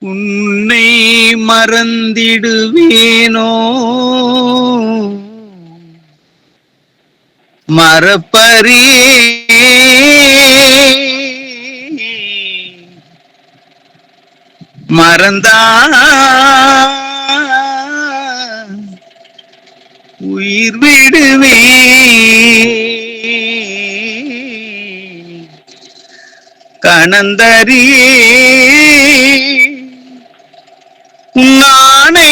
உன்னை மறந்திடுவேனோ மறப்பறியே மறந்தா உயிர் விடுவே கணந்தறியே உன்னானை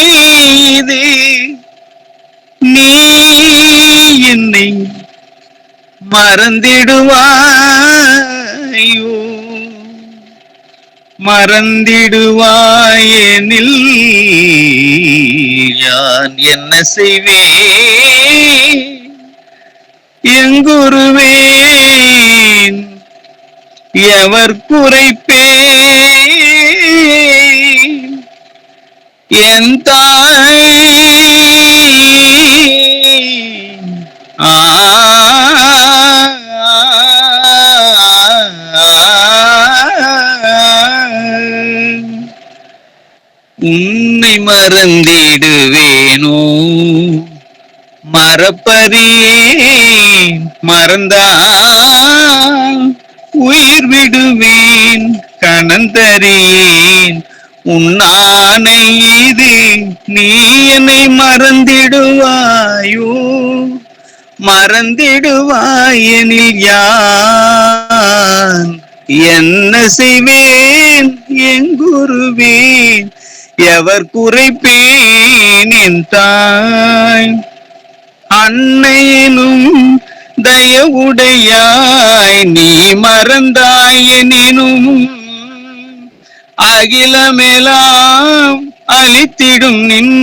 இது நீ என்னை மறந்திடுவாயோ மறந்திடுவாயெனில் யான் என்ன செய்வேன் எங்குருவேன் எவர் குறைப்பேன் என் தாய் உன்னை மறந்திடுவேனோ மறப்பறியேன் மறந்தா உயிர் விடுவேன் கணந்தறியேன் உன்னானை இது நீ என்னை மறந்திடுவாயோ மறந்திடுவாயெனில் யான் என்ன செய்வேன் எங்குருவேன் எவர் குறைப்பேன் என் தாய் அன்னையினும் தயவுடையாய் நீ மறந்தாயெனினும் அகிலமெல்லாம் அளித்திடும் நின்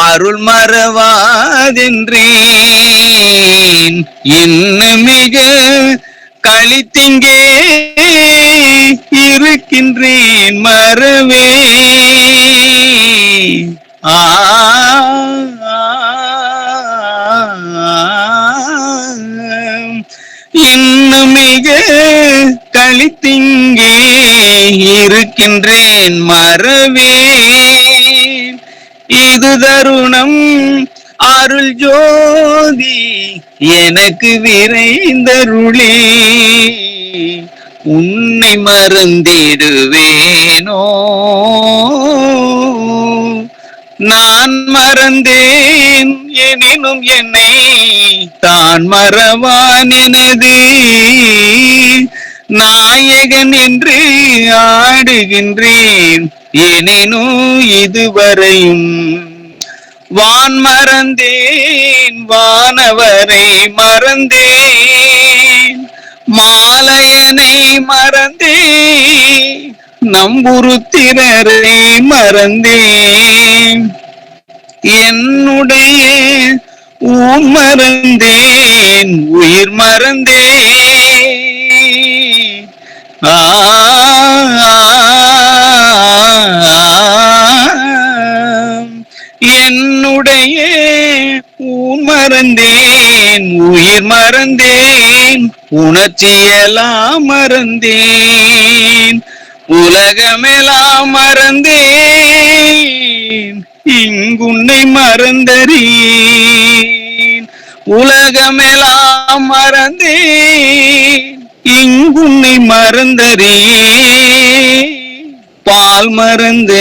அருள் மறவாதென்றேன் இன்னும் மிக களித்திங்கே இருக்கின்றேன் மறவே இன்னும் மிக களித்திங்கே இருக்கின்றேன் மறவே இது தருணம் அருள் ஜோதி எனக்கு விரைந்தருளே உன்னை மறந்திடுவேனோ நான் மறந்தேன் எனினும் என்னை தான் மறவான் எனது நாயகன் என்று ஆடுகின்றேன் எனினும் இதுவரையும் வான் மறந்தேன் வானவரை மறந்தேன் மாலையனை மறந்தேன் நம்புருத்திரரை மறந்தேன் என்னுடைய ஊன் மறந்தேன் உயிர் மறந்தேன் என்னுடைய ஊன் மறந்தேன் உயிர் மறந்தேன் உணர்ச்சியெல்லாம் மறந்தேன் உலகமெல்லாம் மறந்தேன் இங்குன்னை மறந்தறியேன் உலகமெல்லாம் மறந்தேன் இங்குன்னை மறந்தறியேன் பால் மறந்த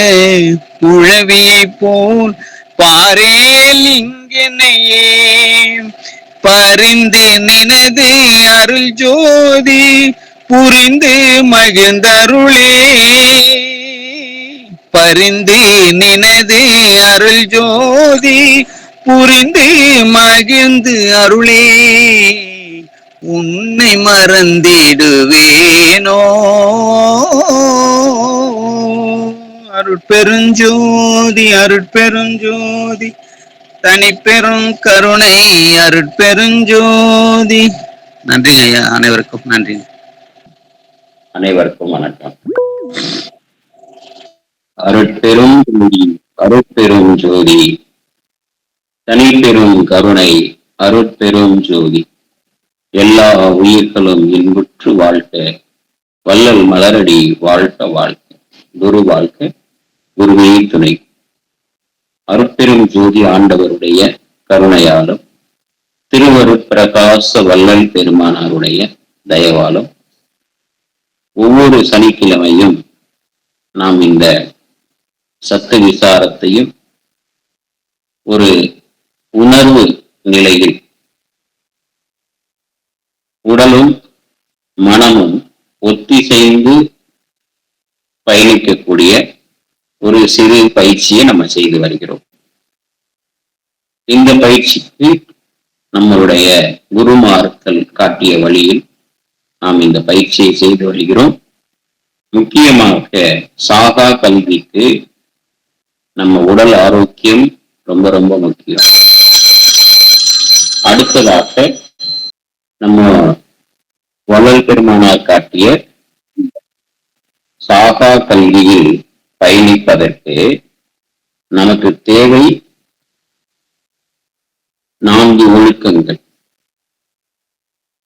உழவியை போல் பாரேல் இங்கென்னையே பரிந்து நினது அருள் ஜோதி புரிந்து மகிழ்ந்தருளே பரிந்து நினது அருள் ஜோதி புரிந்து மகிழ்ந்து அருளே உன்னை மறந்திடுவேனோ அருட்பெருஞ்சோதி அருட்பெருஞ்சோதி தனிப்பெரும் கருணை அருட்பெருஞ்சோதி நன்றி ஐயா அனைவருக்கும் நன்றி அனைவருக்கும் வணக்கம் அருட்பெரும் ஜோதி அருட்பெரும் ஜோதி தனிப்பெரும் கருணை அருட்பெரும் ஜோதி எல்லா உயிர்களும் இன்புற்று வாழ்க வள்ளல் மலரடி வாழ்க வாழ்க குரு வாழ்க குருவே துணை. அருட்பெரும் ஜோதி ஆண்டவருடைய கருணையாலும் திருவருட்பிரகாச வள்ளல் பெருமானாருடைய தயவாலும் ஒவ்வொரு சனிக்கிழமையும் நாம் இந்த சத்து விசாரத்தையும் ஒரு உணர்வு நிலையில் உடலும் மனமும் ஒத்திசைந்து பயணிக்கக்கூடிய ஒரு சிறு பயிற்சியை நம்ம செய்து வருகிறோம். இந்த பயிற்சிக்கு நம்மளுடைய குருமார்கள் காட்டிய வழியில் நாம் இந்த பயிற்சியை செய்து வருகிறோம். முக்கியமாக சாகா கல்விக்கு நம்ம உடல் ஆரோக்கியம் ரொம்ப ரொம்ப முக்கியம். அடுத்ததாக நம்ம வள்ளல் பெருமானார் காட்டிய சாகா கல்வியில் பயணிப்பதற்கு நமக்கு தேவை 4 ஒழுக்கங்கள்.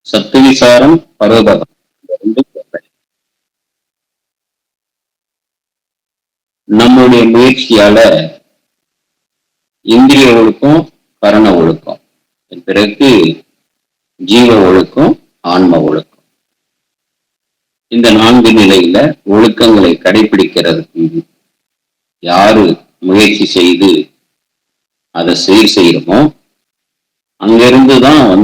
சத்து விசாரம், பரோபகம். நம்முடைய முயற்சியால இந்திரிய ஒழுக்கம், கரண ஒழுக்கம், பிறகு ஜீவ ஒழுக்கம், ஆன்ம ஒழுக்கம். இந்த 4 நிலையில ஒழுக்கங்களை கடைபிடிக்கிறதுக்கு யாரு முயற்சி செய்து அதை சீர் செய்யறோமோ அங்கிருந்துதான்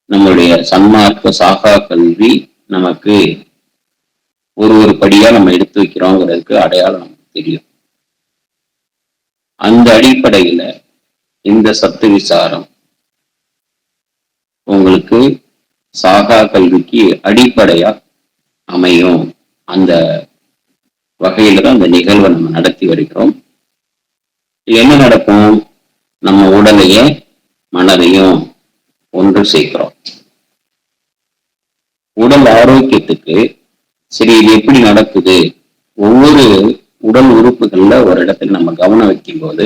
நம்மளுடைய சன்மார்க்க சாகா கல்வி நமக்கு ஒரு படியா நம்ம எடுத்து வைக்கிறோங்கிறதுக்கு அடையாளம் நமக்கு தெரியும். அந்த அடிப்படையில இந்த சத்து விசாரம் உங்களுக்கு சாகா கல்விக்கு அடிப்படையா அமையும். அந்த வகையில தான் அந்த நிகழ்வை நம்ம நடத்தி வருகிறோம். என்ன நடக்கும்? நம்ம உடலையும் மனதையும் ஒன்று சேர்க்கிறோம். உடல் ஆரோக்கியத்துக்கு சரி இது எப்படி நடக்குது? ஒவ்வொரு உடல் உறுப்புகள்ல ஒரு இடத்துல நம்ம கவனம் வைக்கும் போது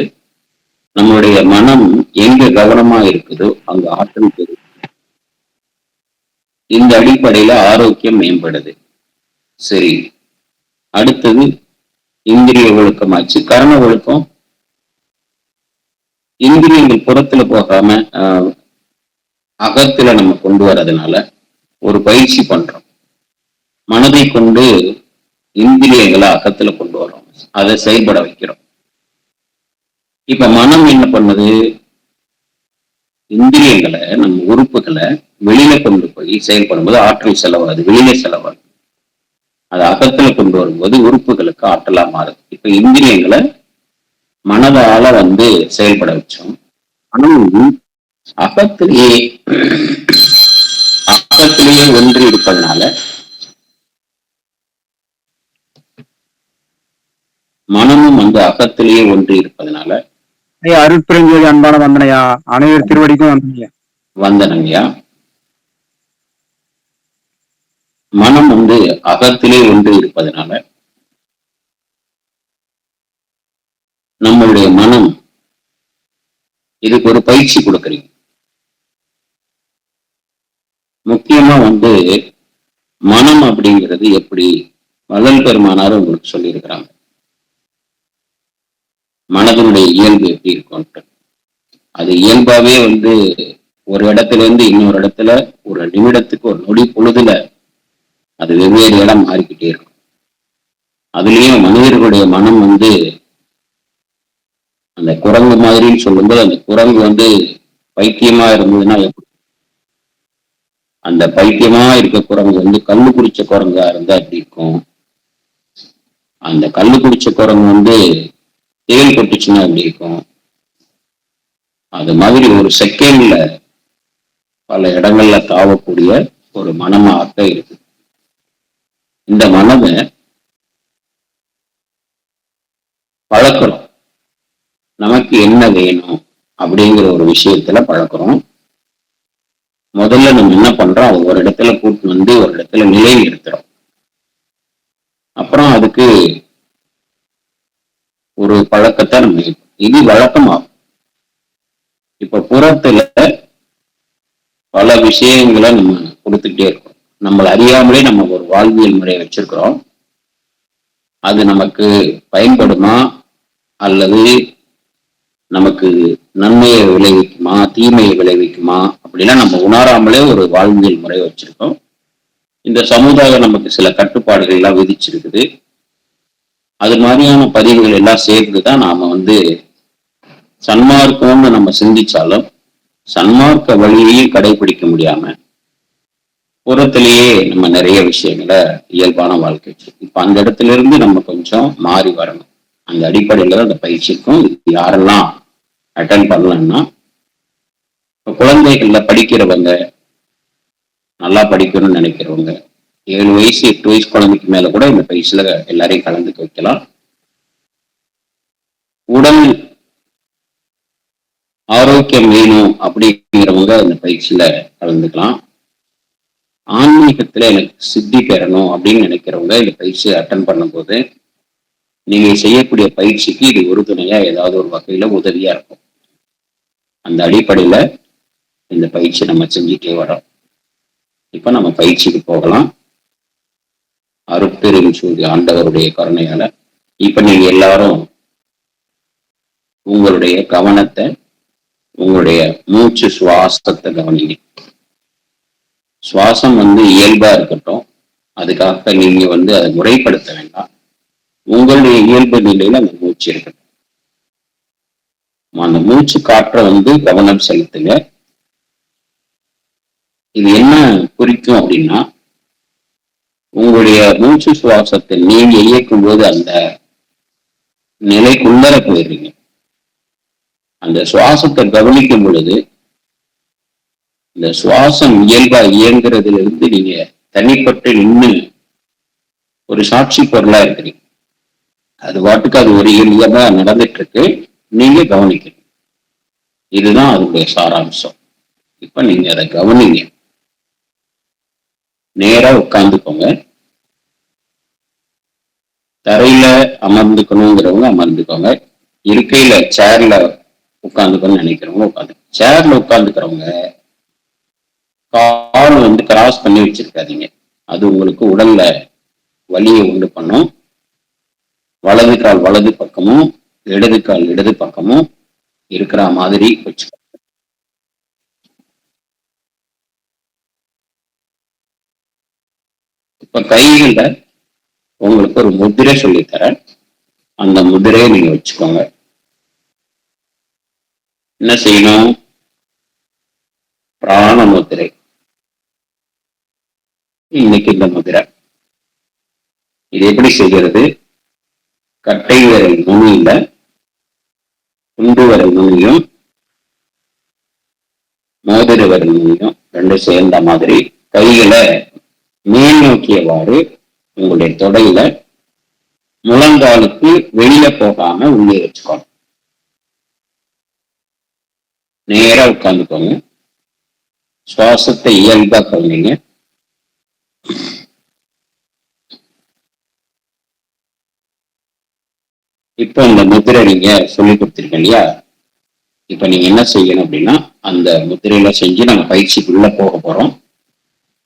நம்மளுடைய மனம் எங்க கவனமா இருக்குதோ அங்க ஆற்றல் பெறும். இந்த அடிப்படையில ஆரோக்கியம் மேம்படுது. சரி, அடுத்தது இந்திரிய ஒழுக்கமாச்சு. கரண ஒழுக்கம், இந்திரியங்கள் புறத்துல போகாம அகத்துல நம்ம கொண்டு வர்றதுனால ஒரு பயிற்சி பண்றோம். மனதை கொண்டு இந்திரியங்களை அகத்துல கொண்டு வரோம், அதை செயல்பட வைக்கிறோம். இப்ப மனம் என்ன பண்ணுது? இந்திரியங்களை, நம்ம உறுப்புகளை வெளியில கொண்டு போய் செயல்படும் போது ஆற்றல் செலவாகுது, வெளியில செலவாகுது. அதை அகத்துல கொண்டு வரும்போது உறுப்புகளுக்கு ஆற்றலா மாறுது. இப்ப இந்திரியங்களை மனதால செயல்பட வச்சோம். மனமும் அகத்திலேயே ஒன்று இருப்பதனால மனமும் அகத்திலேயே ஒன்று இருப்பதனால அருட்பெருஞ்சோதி அன்பான வந்தனையா, அனைவர் திருவடிக்கும் வந்தனங்கய்யா. மனம் அகத்திலே ஒன்று இருப்பதனால நம்மளுடைய மனம் இதுக்கு ஒரு பயிற்சி கொடுக்குறீங்க. முக்கியமா மனம் அப்படிங்கிறது எப்படி வள்ளல் பெருமானார் உங்களுக்கு சொல்லியிருக்கிறாங்க. மனதனுடைய இயல்பு எப்படி இருக்கும்ட்டு. அது இயல்பாவே ஒரு இடத்துல இருந்து இன்னொரு இடத்துல ஒரு நிமிடத்துக்கு ஒரு நொடி பொழுதுல அது வெவ்வேறு இடம் மாறிக்கிட்டே இருக்கும். அதுலயும் மனிதர்களுடைய மனம் அந்த குரங்கு மாதிரின்னு சொல்லும்போது அந்த குரங்கு பைத்தியமா இருந்ததுன்னா எப்படி? அந்த பைத்தியமா இருக்க குரங்கு கல்லு குடிச்ச குரங்கா இருந்தா எப்படி இருக்கும்? அந்த கல்லு குடிச்ச குரங்கு தேல் கொட்டுச்சுன்னா எப்படி இருக்கும்? அது மாதிரி ஒரு செகண்ட்ல பல இடங்கள்ல தாவக்கூடிய ஒரு மனமாக இருக்கு. இந்த மனதை பழக்கிறோம். நமக்கு என்ன வேணும் அப்படிங்கிற ஒரு விஷயத்துல பழக்கிறோம். முதல்ல நம்ம என்ன பண்றோம்? அது ஒரு இடத்துல கூட்டு ஒரு இடத்துல நிலை நிறுத்துறோம். அப்புறம் அதுக்கு ஒரு பழக்கத்தை நம்ம இது வழக்கமாகும். இப்ப புறத்துல பல விஷயங்களை நம்ம கொடுத்துட்டே இருக்கோம். நம்மளை அறியாமலே நம்ம ஒரு வாழ்வியல் முறையை வச்சிருக்கிறோம். அது நமக்கு பயன்படுமா அல்லது நமக்கு நன்மையை விளைவிக்குமா தீமையை விளைவிக்குமா அப்படிலாம் நம்ம உணராமலே ஒரு வாழ்வியல் முறை வச்சிருக்கோம். இந்த சமுதாயம் நமக்கு சில கட்டுப்பாடுகள் எல்லாம் விதிச்சிருக்குது. அது மாதிரியான பதிவுகள் எல்லாம் சேர்ந்துதான் நாம சன்மார்க்கம்னு நம்ம சிந்திச்சாலும் சன்மார்க்க வழியையும் கடைபிடிக்க முடியாம புறத்திலேயே நம்ம நிறைய விஷயங்களை இயல்பான வாழ்க்கை. இப்ப அந்த இடத்துல இருந்து நம்ம கொஞ்சம் மாறி வரணும். அந்த அடிப்படையில தான் அந்த பயிற்சிக்கும் யாரெல்லாம் அட்டன் பண்ணலன்னா, இப்ப குழந்தைகள்ல படிக்கிறவங்க, நல்லா படிக்கணும்னு நினைக்கிறவங்க, 7 வயசு 8 வயசு குழந்தைக்கு மேல கூட இந்த பயிற்சியில எல்லாரையும் கலந்துக்க வைக்கலாம். உடல் ஆரோக்கியம் வேணும் அப்படிங்கிறவங்க இந்த பயிற்சியில கலந்துக்கலாம். ஆன்மீகத்துல எனக்கு சித்தி பெறணும் அப்படின்னு நினைக்கிறவங்க இந்த பயிற்சியை அட்டன் பண்ணும்போது நீங்க செய்யக்கூடிய பயிற்சிக்கு இது உறுதுணையா ஏதாவது ஒரு வகையில உதவியா இருக்கும். அந்த அடிப்படையில இந்த பயிற்சி நம்ம செஞ்சுட்டே வரோம். இப்ப நம்ம பயிற்சிக்கு போகலாம். அருட்பெரும் ஜோதி ஆண்டவருடைய கருணையால இப்ப நீங்க எல்லாரும் உங்களுடைய கவனத்தை உங்களுடைய மூச்சு சுவாசத்தை கவனிங்க. சுவாசம் இயல்பா இருக்கட்டும். அதுக்காக நீங்க அதை முறைப்படுத்த வேண்டாம். உங்களுடைய இயல்பு நிலையில அந்த மூச்சு இருக்கட்டும். அந்த மூச்சு காற்றை கவனம் செலுத்துங்க. இது என்ன குறிக்கும் அப்படின்னா, உங்களுடைய மூச்சு சுவாசத்தை நீங்க இயக்கும் போது அந்த நிலைக்குள்ளர போயிடுறீங்க. அந்த சுவாசத்தை கவனிக்கும் பொழுது இந்த சுவாசம் இயல்பா இயங்குறதுல இருந்து நீங்க தனிப்பட்டு நின்று ஒரு சாட்சி பொருளா இருக்கிறீங்க. அது பாட்டுக்கு அது ஒரு இயல்பா நடந்துட்டு இருக்கு. நீங்க கவனிக்கணும். இதுதான் அதனுடைய சாராம்சம். இப்ப நீங்க அதை கவனிங்க. நேரா உட்கார்ந்துக்கோங்க. தரையில அமர்ந்துக்கணுங்கிறவங்க அமர்ந்துக்கோங்க. இருக்கையில சேர்ல உட்காந்துக்கணும்னு நினைக்கிறவங்க உட்காந்து. சேர்ல உட்காந்துக்கிறவங்க கால் கிராஸ் பண்ணி வச்சிருக்காதீங்க. அது உங்களுக்கு உடல்ல வலியை உண்டு பண்ணும். வலது கால் வலது பக்கமும் இடது கால் இடது பக்கமும் இருக்கிற மாதிரி வச்சு. இப்ப கைகள்ல உங்களுக்கு ஒரு முதிரை சொல்லித்தரேன். அந்த முதிரையை நீங்க வச்சுக்கோங்க. என்ன செய்யணும்? பிராண முதிரை. இன்னைக்கு இந்த முதிரை இது எப்படி செய்கிறது? கட்டை விரல் நுனியில குண்டு விரல் நுனியும் மோதிர விரல் நுனியும் ரெண்டும் சேர்ந்த மாதிரி கைகளை மேல் நோக்கியவாறு உங்களுடைய தொடையில முழங்காலுக்கு வெளியில போகாம உள்ளே வச்சுக்கோங்க. நேரா உட்கார்ந்துக்கோங்க. சுவாசத்தை இயல்பா கவனிங்க. இப்ப இந்த முதிரை நீங்க சொல்லி கொடுத்துருக்கீங்க இல்லையா? இப்ப நீங்க என்ன செய்யணும் அப்படின்னா, அந்த முதிரையில செஞ்சு நம்ம பயிற்சிக்குள்ள போக போறோம்.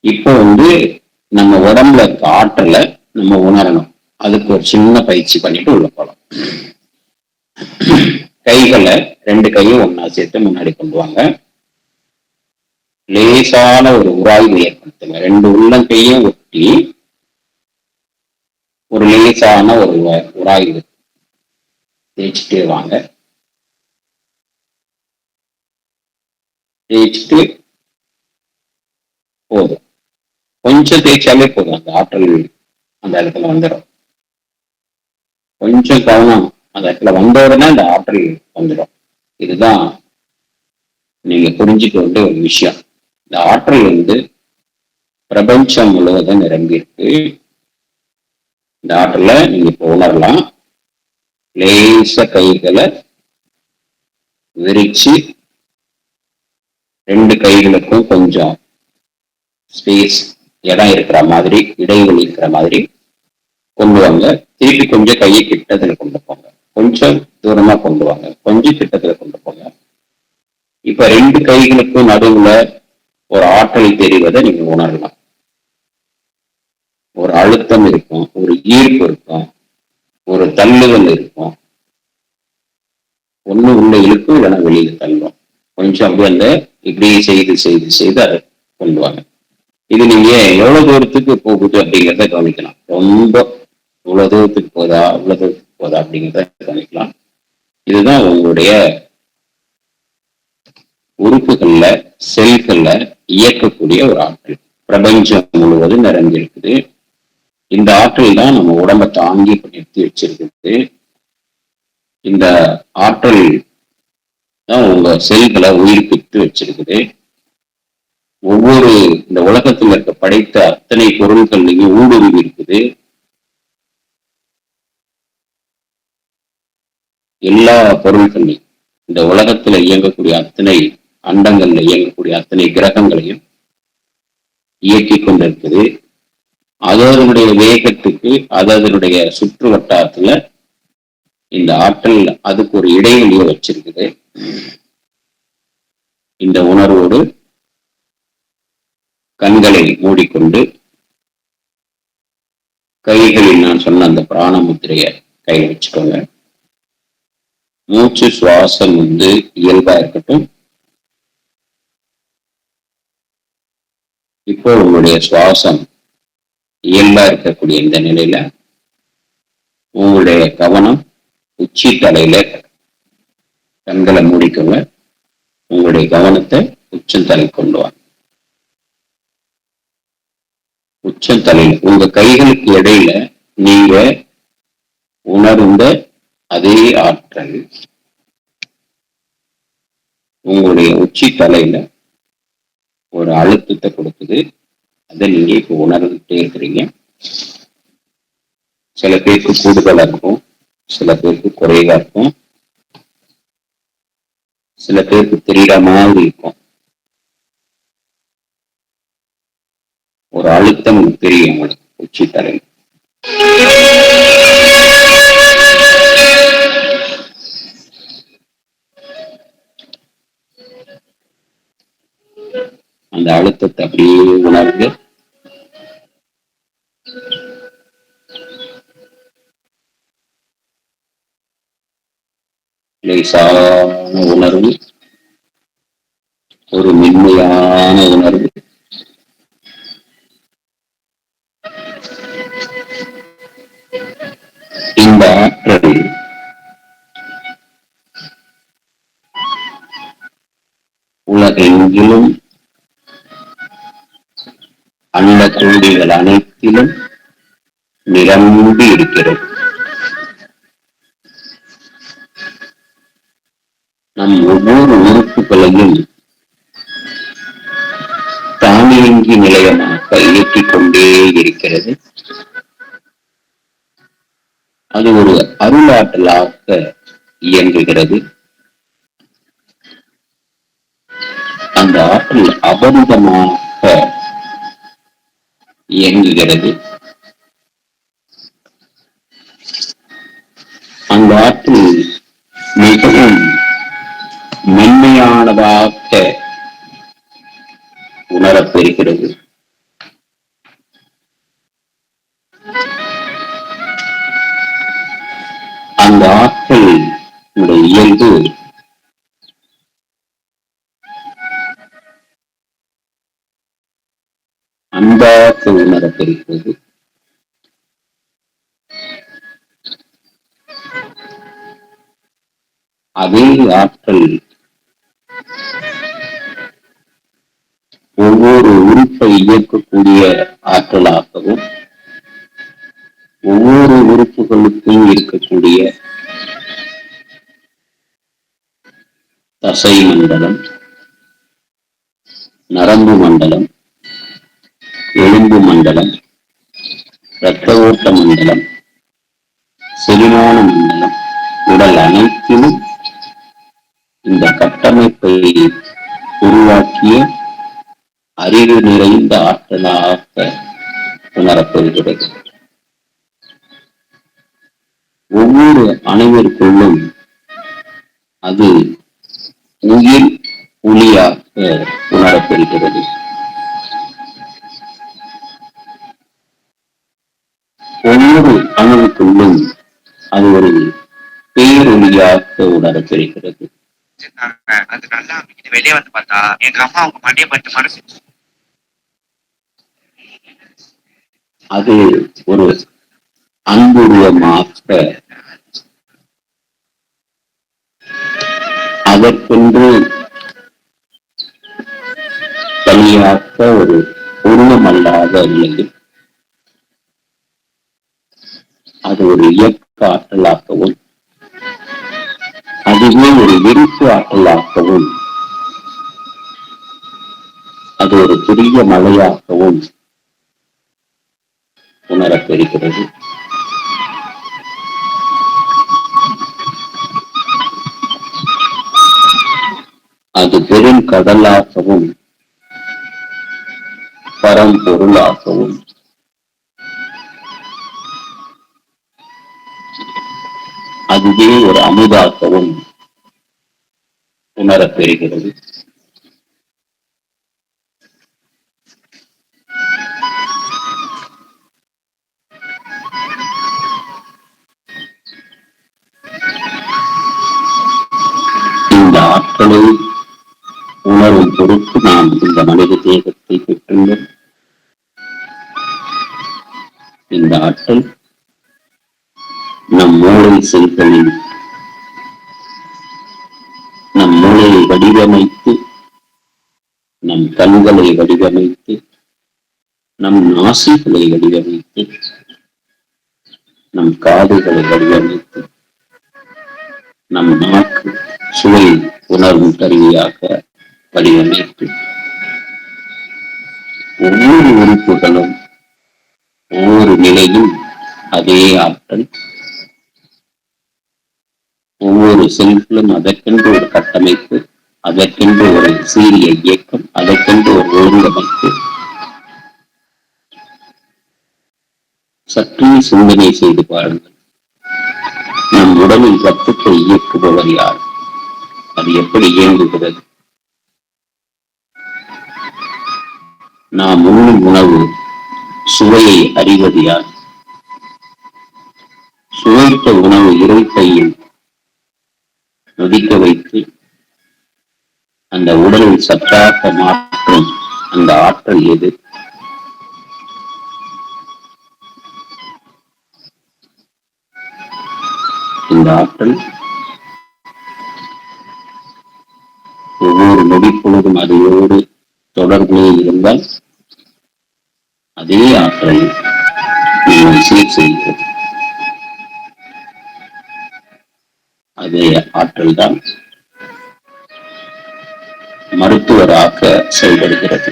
இப்போ நம்ம உடம்புல இருக்க ஆற்றலை நம்ம உணரணும். அதுக்கு ஒரு சின்ன பயிற்சி பண்ணிட்டு உள்ள போகலாம். கைகளை 2 கையும் ஒன்னா சேர்த்து முன்னாடி கொண்டு வாங்க. லேசான ஒரு உராய்வு ஏற்படுத்துங்க. 2 உள்ளங்கையும் ஒட்டி ஒரு லேசான ஒரு உராய்வு தேய்ச்சிட்டே வாங்க. தேய்ச்சிட்டு போதும். கொஞ்சம் தேய்ச்சாலே போதும். அந்த ஆற்றல் அந்த இடத்துல வந்துடும். கொஞ்சம் கவனம் அந்த இடத்துல வந்த உடனே அந்த ஆற்றல் வந்துடும். இதுதான் நீங்க புரிஞ்சுக்க வேண்டிய ஒரு விஷயம். இந்த ஆற்றல் பிரபஞ்சம் முழுவதும் நிரம்பி இருக்கு. இந்த ஆற்றலை நீங்க இப்போ உணரலாம். லேச கைகளை விரிச்சு 2 கைகளுக்கும் கொஞ்சம் ஸ்பேஸ் இடம் இருக்கிற மாதிரி, இடைவெளி இருக்கிற மாதிரி கொண்டு வாங்க. திருப்பி கொஞ்சம் கையை கிட்டத்துல கொண்டு போங்க. கொஞ்சம் தூரமா கொண்டு வாங்க. கொஞ்சம் கிட்டத்துல கொண்டு போங்க. இப்ப 2 கைகளுக்கும் நடுவுல ஒரு ஆற்றல் தெரிவதை நீங்க உணரலாம். ஒரு அழுத்தம் இருக்கும், ஒரு ஈர்ப்பு இருக்கும். ஒரு தள்ளுதல் இருக்கும். ஒண்ணு உள்ள இழுக்கும், இல்லைன்னா வெளியில தள்ளும். கொஞ்சம் அப்படியே அந்த இப்படியே செய்து அதை கொண்டு வாங்க. இது நீங்க எவ்வளவு தூரத்துக்கு போகுது அப்படிங்கிறத கவனிக்கலாம். ரொம்ப இவ்வளவு தூரத்துக்கு போதா அப்படிங்கிறத கவனிக்கலாம். இதுதான் உங்களுடைய உறுப்புகள்ல, செல்கள்ல இயக்கக்கூடிய ஒரு ஆற்றல். பிரபஞ்சம் முழுவதும் நிறைஞ்சிருக்குது. இந்த ஆற்றல் தான் நம்ம உடம்பை தாங்கி நிறுத்தி வச்சிருக்குது. இந்த ஆற்றல் தான் உங்க செல்களை உயிர்ப்பித்து வச்சிருக்குது. ஒவ்வொரு இந்த உலகத்தில் இருக்க படைத்த அத்தனை பொருட்கள்லையும் ஊடுருவி இருக்குது. எல்லா பொருட்களையும், இந்த உலகத்துல இயங்கக்கூடிய அத்தனை அண்டங்கள்ல இயங்கக்கூடிய அத்தனை கிரகங்களையும் இயக்கி கொண்டிருக்குது. அதனுடைய வேகத்துக்கு, அதனுடைய சுற்று வட்டாரத்துல இந்த ஆற்றல் அதுக்கு ஒரு இடைவெளியை வச்சிருக்குது. இந்த உணர்வோடு கண்களை மூடிக்கொண்டு கைகளில் நான் சொன்ன அந்த பிராண முத்திரையை கையில் வச்சுக்கோங்க. மூச்சு சுவாசம் இயல்பா இருக்கட்டும். இப்போ உங்களுடைய சுவாசம் இயல்பா இருக்கக்கூடிய இந்த நிலையில உங்களுடைய கவனம் உச்சி தலையில, கண்களை மூடிக்கோங்க. உங்களுடைய கவனத்தை உச்சந்தலை கொண்டு வாங்க. உச்சந்தலையில் உங்க கைகளுக்கு இடையில நீங்க உணர்ந்த அதே ஆற்றல் உங்களுடைய உச்சி தலையில ஒரு அழுத்தத்தை கொடுக்குது. அதை நீங்க இப்ப உணர்ந்துட்டே இருக்கிறீங்க. சில பேருக்கு கூடுதலா இருக்கும், சில பேருக்கு குறைவா இருக்கும், சில பேருக்கு தெரியற மாதிரி இருக்கும். ஒரு அழுத்தம் தெரியும் உங்களுக்கு உச்சி தலையில். அந்த அழுத்தத்தை அப்படியே உணர்ந்து லேசான உணர்வு, ஒரு மென்மையான உணர்வு. இந்த ஆற்றல் உலகெங்கிலும் அண்ட கோடிகள் அனைத்திலும் நிரம்பி இருக்கிறது. நம் ஒவ்வொரு உறுப்புகளையும் தானியங்கி நிலையமாக இயக்கிக் கொண்டே இருக்கிறது. அது ஒரு அருளாற்றலாக இயங்குகிறது. அந்த ஆற்றல் அபரிதமாக இயங்குகிறது. அந்த ஆற்றல் மிகவும் மென்மையானதாக உணரப்பெறுகிறது. அந்த ஆற்றல் இயல்பு அன்பாக உணரப்பெறுகிறது. அதே ஆற்றல் ஒவ்வொரு உறுப்பை இயக்கக்கூடிய ஆற்றலாகவும், ஒவ்வொரு உறுப்புகளுக்கும் இருக்கக்கூடிய தசை மண்டலம், நரம்பு மண்டலம், எலும்பு மண்டலம், இரத்த ஓட்ட மண்டலம், செரிமான மண்டலம், உடல் அனைத்திலும் இந்த கட்டமைப்பை உருவாக்கிய அறிவு நிறைந்த ஆற்றலாக உணரப்படுகிறது. ஒவ்வொரு அனைவருக்குள்ளும் அது உயிர் ஒளியாக உணரப்படுகிறது. ஒவ்வொரு அணுவுக்குள்ளும் அது ஒரு பேரொழியாக உணர தெரிகிறது. அது நல்லா வெளியே வந்து பார்த்தா எங்க அம்மா அவங்க மண்டியை பட்டு மனசு அது ஒரு அன்புருவமாக அதற்கென்று தனியாக்க ஒரு உருவமல்லாத நிலையில் அது ஒரு இயக்க ஆற்றலாகவும் அதுவே ஒரு விருப்பு ஆற்றலாகவும் அது ஒரு பெரிய மலையாகவும் உணரப்பெறுகிறது. அது பெரும் கடலாகவும் பரம்பொருளாகவும் அதுவே ஒரு அமுதாகவும் உணரப்பெறுகிறது. இந்த ஆற்றலை உணரும் பொருட்டு நாம் இந்த மனித தேகத்தை பெற்றுள்ளோம். இந்த ஆற்றல் நம் மூளை செல்களில் நம் மூளையை வடிவமைத்து, நம் கண்களை வடிவமைத்து, நம் நாசிகளை வடிவமைத்து, நம் காதுகளை வடிவமைத்து, நம் நாக்கு சுவை உணர்வும் கருவியாக வடிவமைத்து, ஒவ்வொரு உறுப்புகளும் ஒவ்வொரு நிலையும் அதே ஆற்றல், ஒவ்வொரு செல்களும் அதற்கென்று ஒரு கட்டமைப்பு, அதற்கென்று ஒரு சீரிய இயக்கம், அதற்கென்று ஒரு ஒழுங்கமைப்பு. சற்றே சிந்தனை செய்து பாருங்கள். நம் உடலில் ரத்தத்தை இயக்குபவர் யார்? அது எப்படி இயங்குகிறது? நாம் உண்ணும் உணவு சுவையை அறிவது யார்? சுவைத்த உணவு இறைப்பையில் நொதிக்க வைத்து அந்த உடலில் சற்றாக மாற்றும் அந்த ஆற்றல் எது? இந்த ஆற்றல் ஒவ்வொரு நொடி பொழுதும் அதையோடு தொடர்பில் இருந்தால் அதே ஆற்றல் நீங்கள் சீர் செய்கிறது. அதே ஆற்றல் தான் மருத்துவராக செயல்படுகிறது.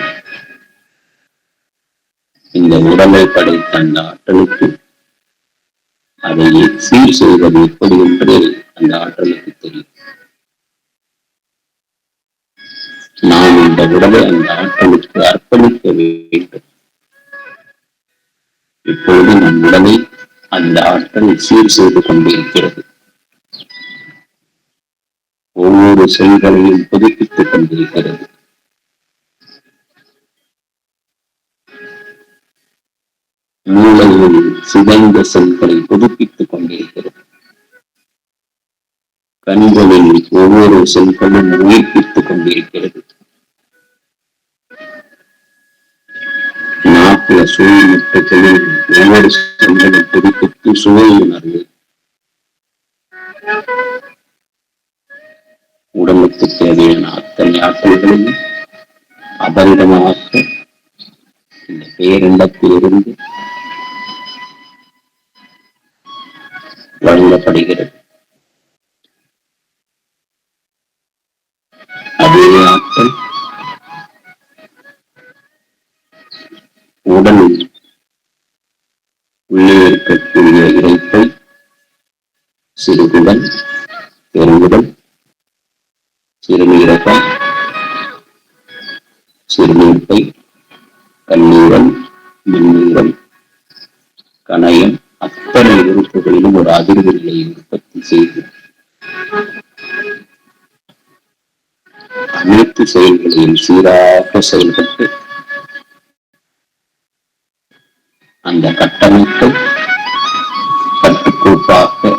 இந்த உடலை படைத்த அந்த ஆற்றலுக்கு அதை சீர் செய்வது எப்படி என்று அந்த ஆற்றலுக்கு தெரியும். நாம் இந்த உடலை அந்த ஆற்றலுக்கு அர்ப்பணிக்க வேண்டும். இப்போது நம் உடலை அந்த ஆற்றல் சீர் செய்து கொண்டிருக்கிறது. ஒவ்வொரு செல்களையும் புதுப்பித்துக் கொண்டிருக்கிறது. மூளையில் சிதைந்த செல்களை புதுப்பித்துக் கொண்டிருக்கிறது. கண்களில் ஒவ்வொரு செல்களும் உயிர்ப்பித்துக் கொண்டிருக்கிறது. நாட்டிய சூழ்நிலைகளில் ஒவ்வொரு செல்களும் புதுப்பித்து சுவை உணர்வு உடலுக்கு தேவையான அத்தனை ஆற்றல்களையும் அபரிதமாக இந்த பேரிண்டத்திலிருந்து வழங்கப்படுகிறது. அதே ஆற்றல் உடலில் உள்ளே இருக்கக்கூடிய இறைப்பை, சிறுகுடல், பெருங்குடல், சிறுநீரகம், சிறுநீர்ப்பை, கல்லீரல், மின்னீரல், கணையம் அத்தனை உறுப்புகளிலும் ஒரு அதிர்வு நிலையை உற்பத்தி செய்து அனைத்து செயல்களையும் சீராக செயல்பட்டு அந்த கட்டமைப்பை கட்டுக்கோப்பாக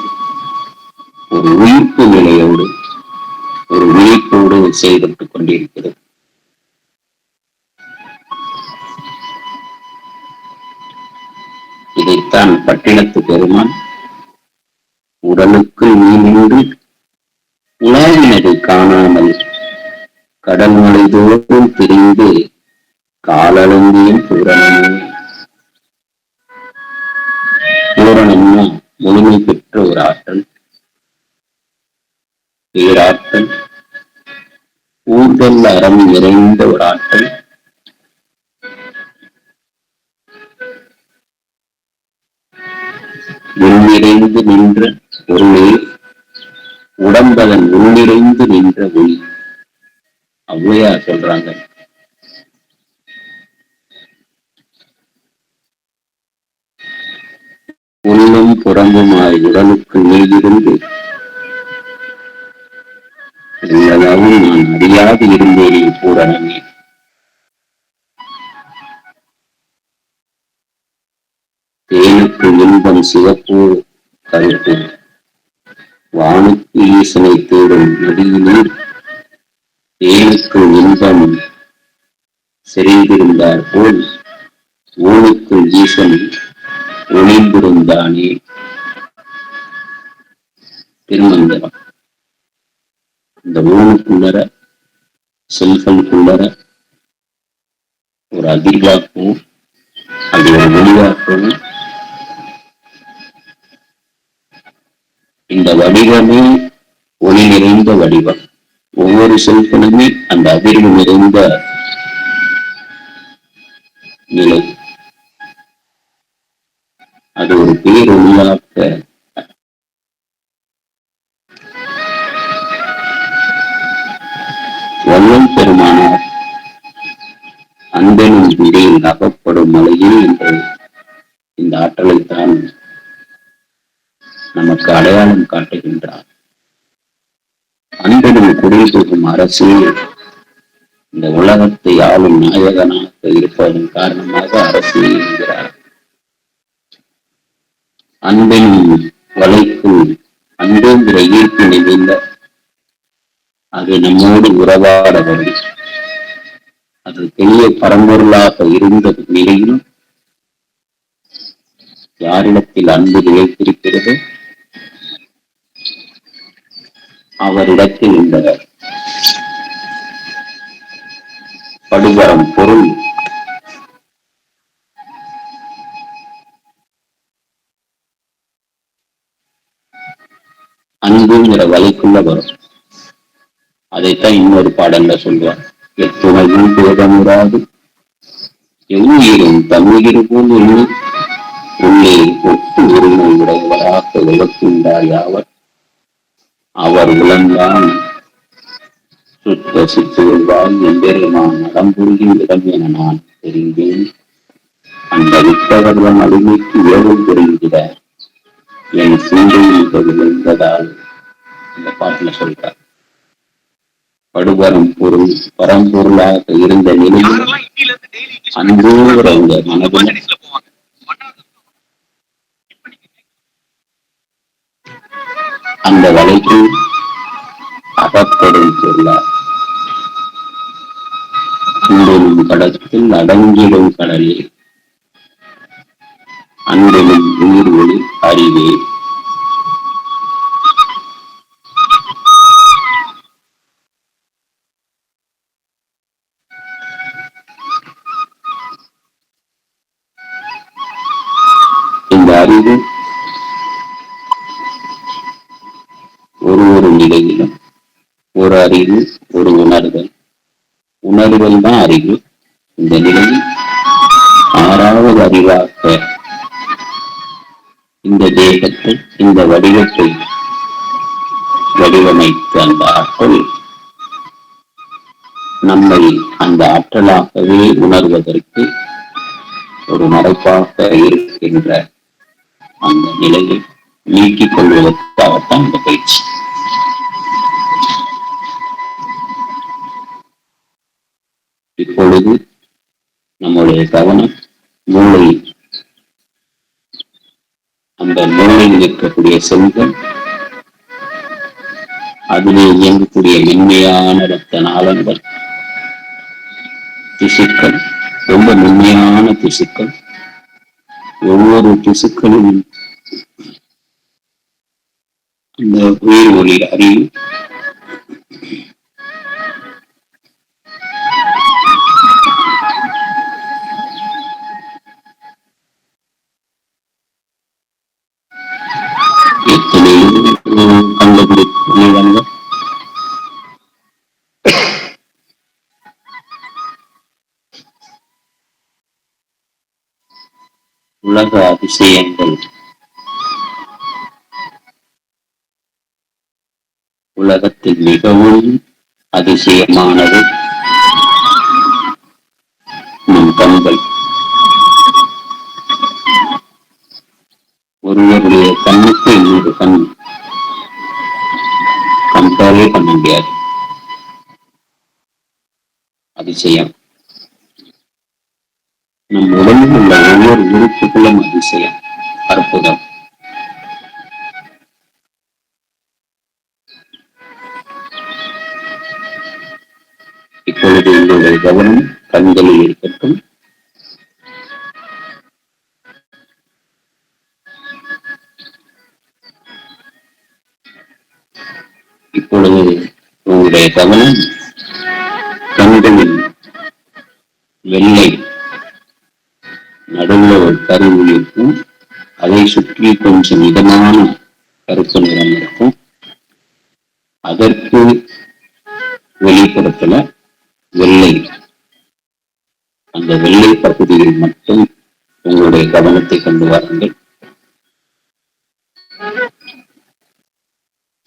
செயல்பட்டுக் கொண்டிருக்கிறது. இதைத்தான் பட்டினத்து பெருமான் உடலுக்கு நீ நின்று உலாவினதை காணாமல் கடல் மலைதோறும் திரிந்து காலளந்தியும் பூரணமே. பூரணம்னா முழுமை பெற்ற ஒரு ஆற்றல், பேராற்றல், ஊர்தல் அறம் நிறைந்த ஒரு ஆற்றல். உள்நிறைந்து நின்ற பொருளே உடம்பதன் உள்நிறைந்து நின்ற ஒளி. ஔவையார் சொல்றாங்க, உள்ளும் புறம்புமாய் உடலுக்கு நீயிருந்து உள்ளளவும் நான் அறியாது இருந்தேனே பூரணமே. தேனுக்கு இன்பம் சிவப்பு கருப்பு, வானுக்கு ஈசனை தேடும் நதியினீர் தேனுக்கு இன்பம் செறிந்திருந்தார் போல் ஊனுக்கு ஈசன் ஒளிந்திருந்தானே. திருமந்திரம். இந்த ஊனுக்குள்ளர செல்ஃபனுக்குள்ளர ஒரு அதிர்வாக்கும் அது ஒரு ஒளிவாக்கும். இந்த வடிவமே ஒளி நிறைந்த வடிவம். ஒவ்வொரு செல்ஃபனுமே அந்த அதிர்வு நிறைந்த நிலை. அது ஒரு பேரொளியாக்க வள்ளல் பெருமானார் அன்பெனும் பிடியில் அகப்படும் மலையில் என்று இந்த ஆற்றலைத்தான் நமக்கு அடையாளம் காட்டுகின்றார். அன்பெனும் குடில் புகும் அரசு இந்த உலகத்தை ஆளும் நாயகனாக இருப்பதன் காரணமாக அரசியல் என்கிறார். அன்பின் வலைக்குள் அன்புங்கிற ஈர்ப்பு நிலையில அது நம்மோடு உறவாட வரும். அது பெரிய பரம்பொருளாக இருந்த நிலையிலும் யாரிடத்தில் அன்பு நிலைத்திருக்கிறதோ அவரிடத்தில் இந்த படுபரம் பொருள் அன்புங்கிற வலைக்குள்ள வரும். அதைத்தான் இன்னொரு பாடல்ல சொல்வார், எத்துணையும் பேதமுறாது எவ்வுயிரும் தன்னுயிர் போல் எண்ணி உள்ளே ஒட்டு உரிமை உடையவராக விளக்குண்டார் யாவர் அவர் உலந்தான் சுத்த சித்துவால் எம்பெருமான் நடம்புரியும் இடம் என நான் தெரிந்தேன். அந்த விட்டவர்தம் அடிமைக்கு ஏவல் புரிந்திட என் சிந்தையில் விழுந்ததால் இந்த பாட்டுல சொல்றார். படுபரம் பொருள் பரம்பொருளாக இருந்த நிலையில் அன்போடு அந்த மனதில் அந்த வலைக்கு அகப்படும் சொல்லார். அன்பெனும் கடத்தில் அடங்கிடும் கடலே அன்பெனும் உயிர் ஒளி அறிவே. இந்த அறிவு ஒரு நிலையிலும் ஒரு அறிவு ஒரு உணர்தல், உணர்தல் தான் அறிவு. இந்த நிலையில் ஆறாவது அறிவாக இந்த தேகத்தை இந்த வடிவத்தை வடிவமைத்த அந்த ஆற்றல் நம்மை அந்த ஆற்றலாகவே உணர்வதற்கு ஒரு மறைப்பாக இருக்கின்ற அந்த நிலையை நீக்கிக் கொள்வதற்காகத்தான் இந்த பயிற்சி. இப்பொழுது நம்முடைய கவனம் மூளை, அந்த மூளையில் இருக்கக்கூடிய செல்கள் அதிலே இயங்கக்கூடிய மென்மையான இரத்த நாளங்கள், திசுக்கள், ரொம்ப மென்மையான திசுக்கள். ஒவ்வொரு திசுக்களும் அந்த உயிர் ஒளி அறியும். எத்தனையோ கண்டுபிடிப்பு உலக அதிசயங்கள், உலகத்தில் மிகவும் அதிசயமானது நம் கண்கள். ஒருவருடைய கண்ணுக்கு இன்னொரு கண் கம்பேரே பண்ண முடியாது. அதிசயம். நம் உடலில் உள்ள ஒவ்வொரு உறுப்புகளும் அதிசயம், அற்புதம். இப்பொழுது உங்களுடைய கவனம் கண்களில் இருக்கட்டும். இப்பொழுது உங்களுடைய கவனம் கண்களில் வெள்ளை நடுவில் ஒரு கருவு இருக்கும். அதை சுற்றி கொஞ்சம் இதமான கருப்பு நிறம் இருக்கும். அதற்கு வெளிப்புறத்துல வெள்ளை, அந்த வெள்ளை பகுதியில் மட்டும் உங்களுடைய கவனத்தை கொண்டு வாருங்கள்.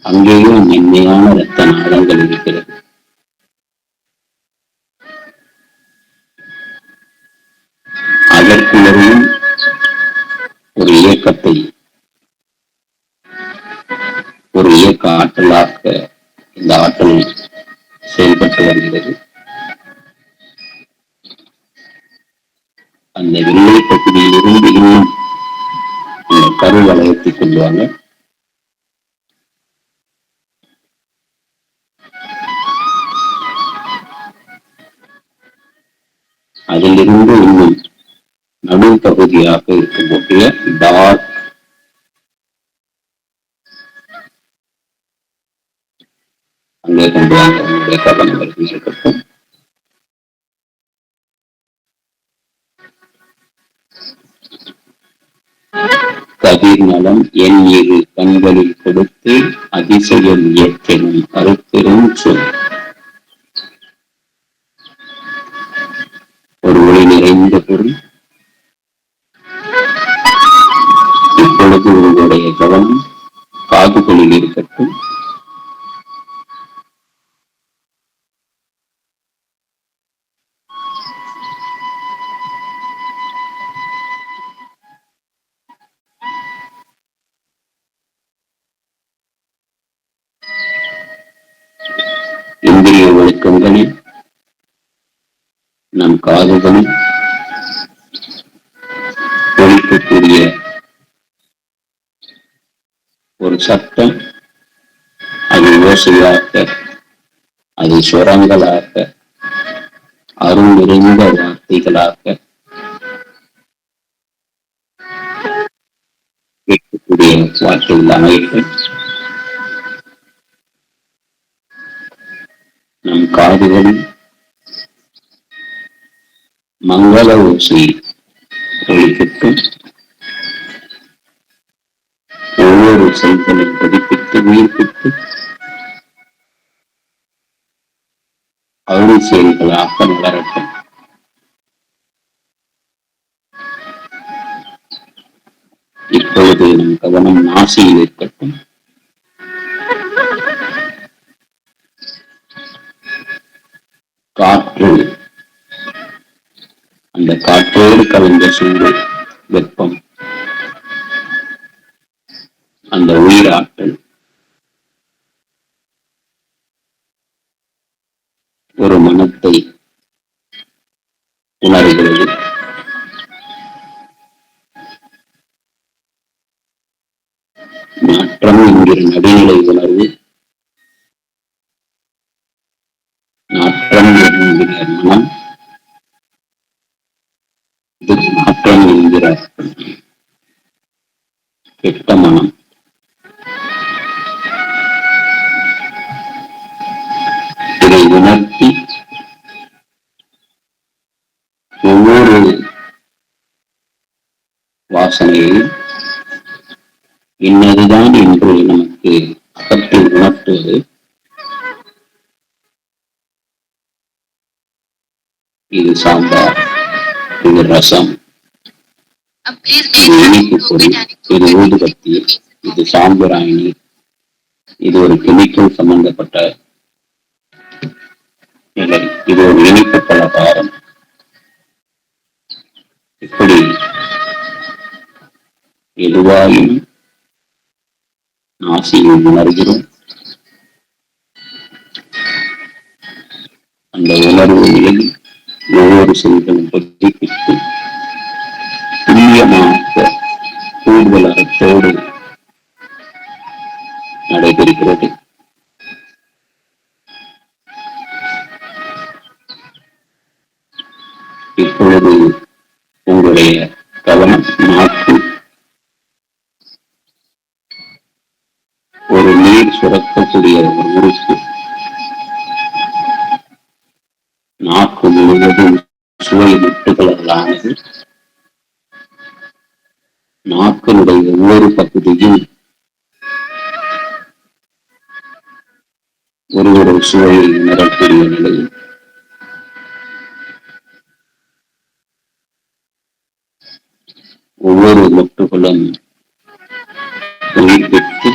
அங்கேயும் மென்மையான இரத்த நாளங்கள் இருக்கிறது. அதற்குள்ளேயும் ஒரு இயக்கத்தை, ஒரு இயக்க ஆற்றலாக இந்த ஆற்றல் செயல்பட்டு வருகிறது. அந்த வெள்ளை பகுதியிலிருந்து இன்னும் அந்த கருவலயத்தை கொள்வாங்க. அதிலிருந்து இன்னும் நடு பகுதியாக இருக்கக்கூடிய டார்க் அங்கே கொண்டு வாங்க. உங்களுடைய கவனம் இருக்கட்டும். கதிர் நலம் என் இரு கண்களில் கொடுத்து அதிசயம் இயற்கனும் கருப்பெரும் சொல். ஒரு ஒளி நிறைந்த பொருள். இப்பொழுது உங்களுடைய கவனம் காதுகளில் இருக்கட்டும். இந்திரிய ஒழுக்கங்களில் நம் காதுகளில் ஒழிக்கக்கூடிய ஒரு சத்தம், அது ஓசையாக, அது சுரங்களாக, அருள் நிறைந்த வார்த்தைகளாக கேட்கக்கூடிய வார்த்தைகள் அமைப்பு நம் காதுகளில் மங்கள ஓசை ஒழிக்கட்டும். ஒவ்வொரு செயல்களும் பதிப்பித்து உயிர்ப்பித்து அருள் செயல்களாக வளரட்டும். இப்பொழுது நம் கவனம் நாசியில் இருக்கட்டும். காற்று, அந்த காற்றோடு கலந்த சூடு, வெப்பம், அந்த உயிராற்றல் ஒரு மனத்தை உணர்கிறது. மாற்றம் என்கிற நடுநிலை உணர்வு சாம்பிராணியர் மனம், இது மாற்றம் என்கிற கெட்ட மனம். இதை உணர்த்தி ஒவ்வொரு வாசனையையும் இன்னதுதான் என்று நமக்கு அகற்றி உணர்த்துவது இது சாம்பார், இது ரசம், இது இனிப்பு பொருள், இது ஊதுபத்தி, இது சாம்பிராணி, இது ஒரு கெமிக்கல் சம்பந்தப்பட்ட நிலை, இது ஒரு இனிப்பு பலகாரம். இப்படி எதுவாயும் நாசியில் உணர்கிறோம். அந்த உணர்வுகளில் ஒவ்வொரு செல்களும் பதிப்பித்து துல்லியமாக கூடுதல் அர்த்தத்தோடு நடைபெறுகிறது. இப்பொழுது உங்களுடைய கவனம் நாக்கு ஒரு நீர் சுரக்கக்கூடிய ஒரு உறுப்பு. நாக்கு முழுவதும் சுவை முட்டுகளானது. நாக்கினுடைய ஒவ்வொரு பகுதியும் ஒரு சுவையை உணரக்கூடிய நிலையில் ஒவ்வொரு முட்டுகளும் உயிர் பெற்று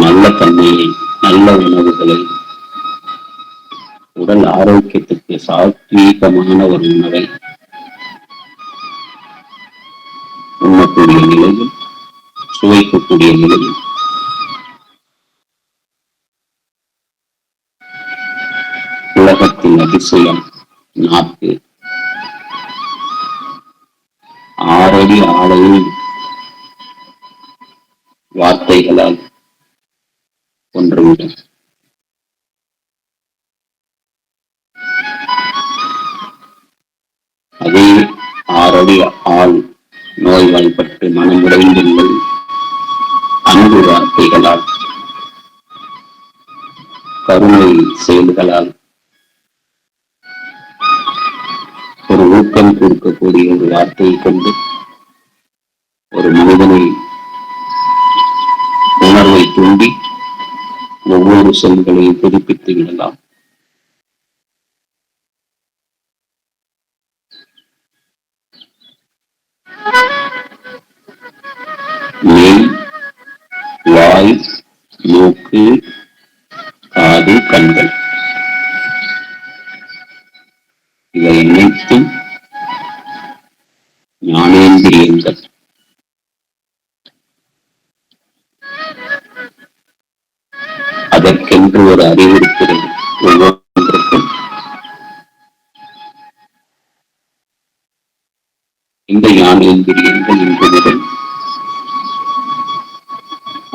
நல்ல தன்மையை, நல்ல உணவுகளை, உடல் ஆரோக்கியத்துக்கு சாத்வீகமான ஒரு உணவை உண்ணக்கூடிய நிலையில், சுவைக்கக்கூடிய நிலையில் உலகத்தின் அதிசயம் நாக்கு 6 அடி ஆளையும் வார்த்தைகளால் கொன்றுவிடும். அதே 6 அடி ஆள் நோய்வாய்ப்பட்டு மனமுடைந்துள்ளது அன்பு வார்த்தைகளால், கருணை செயல்களால், ஒரு ஊக்கம் கொடுக்கக்கூடிய ஒரு வார்த்தையை கொண்டு ஒரு மனிதனை உணர்வை தூண்டி ஒவ்வொரு செல்களையும் புதுப்பித்து விடலாம். மெய், வாய், மூக்கு, காது, கண்கள் இவை அனைத்தும் ஞானேந்திரியங்கள். அதற்கென்று ஒரு அறிவிருக்கிறது. ஒவ்வொன்றுக்கும் இந்த ஞானேந்திரியங்கள் இன்று முதல்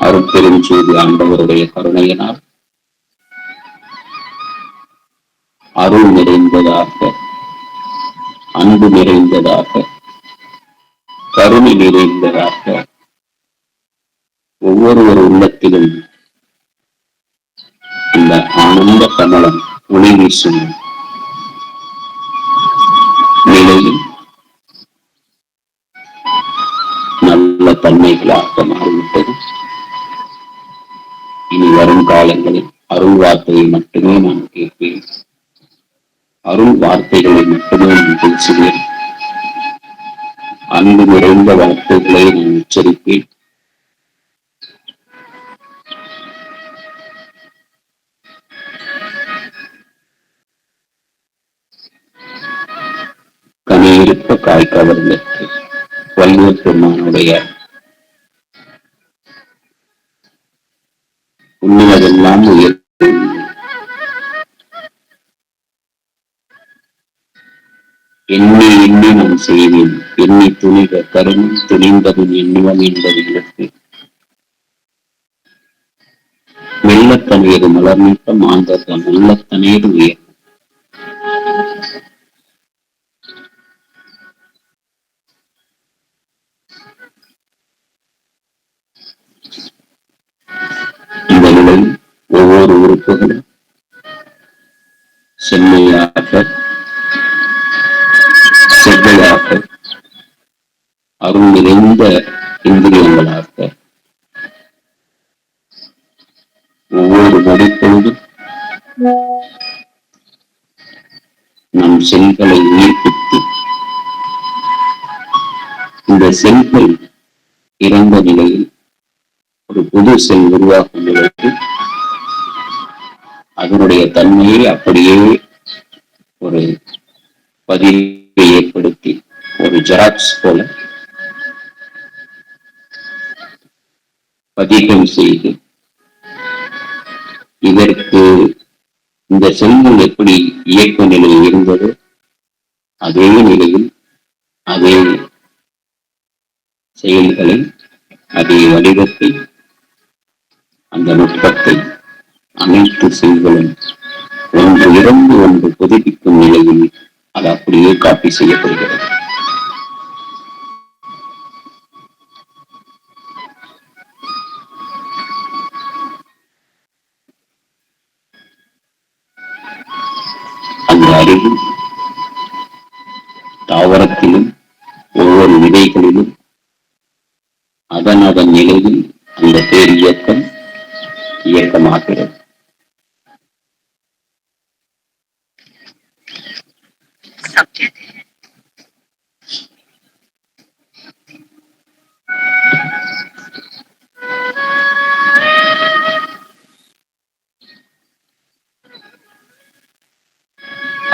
அருட்பெருஞ்சோதி ஆண்டவருடைய கருணையினால் அருள் நிறைந்ததாக, அன்பு நிறைந்ததாக, கருணை நிறைந்ததாக ஒவ்வொரு உள்ளத்திலும் அந்த ஆனந்த கமலம் ஒளி வீசும் நிலையில் நல்ல தன்மைகளாக மாறிவிட்டது. இனி வரும் காலங்களில் அருள் வார்த்தையை மட்டுமே நான் கேட்பேன், அருள் வார்த்தைகளை மட்டுமே நான் பேசுவேன், அன்பு நிறைந்த வார்த்தைகளை நான் உச்சரிப்பேன். கனியிருப்ப காய் கவர்ந்தற்கு வள்ளுவர் பெருமானுடைய உண்மையதெல்லாம் உயர் எண்ணி எண்ணி நான் செய்வேன், எண்ணி துணிக கருணும் துணிந்ததும் எண்ணுவன் என்பது இருக்கு. மெல்லத்தனையது மலர்நீட்டம் ஆந்தது மெல்லத்தனையது உயர். செல்களை ஒவ்வொரு உறுப்புகளும் செம்மையாக செவ்வையாக அருள் நிறைந்த இந்திரியங்களாக ஒவ்வொரு நொடிப்பொழுதும் நம் செல்களை உயிர்ப்பித்து இந்த செல்கள் இறந்த நிலையில் ஒரு புது செல் உருவாக்கும் நிலைக்கு அதனுடைய தன்மையை அப்படியே ஒரு பதிவை ஏற்படுத்தி ஒரு ஜெராக்ஸ் போல பதிகம் செய்து இதற்கு இந்த செல்கள் எப்படி இயக்க நிலையில் இருந்ததோ அதே நிலையில் அதே செயல்களை அதே வடிவத்தை அந்த நுட்பத்தை அனைத்து செல்களும் ஒன்று இறந்து ஒன்று புதுப்பிக்கும் நிலையில் அது அப்படியே காப்பி செய்யப்படுகிறது. அந்த அறிவு தாவரத்திலும் ஒவ்வொரு விதைகளிலும் அதன் நிலையில் அந்த பேர் இயக்கமாகிறது.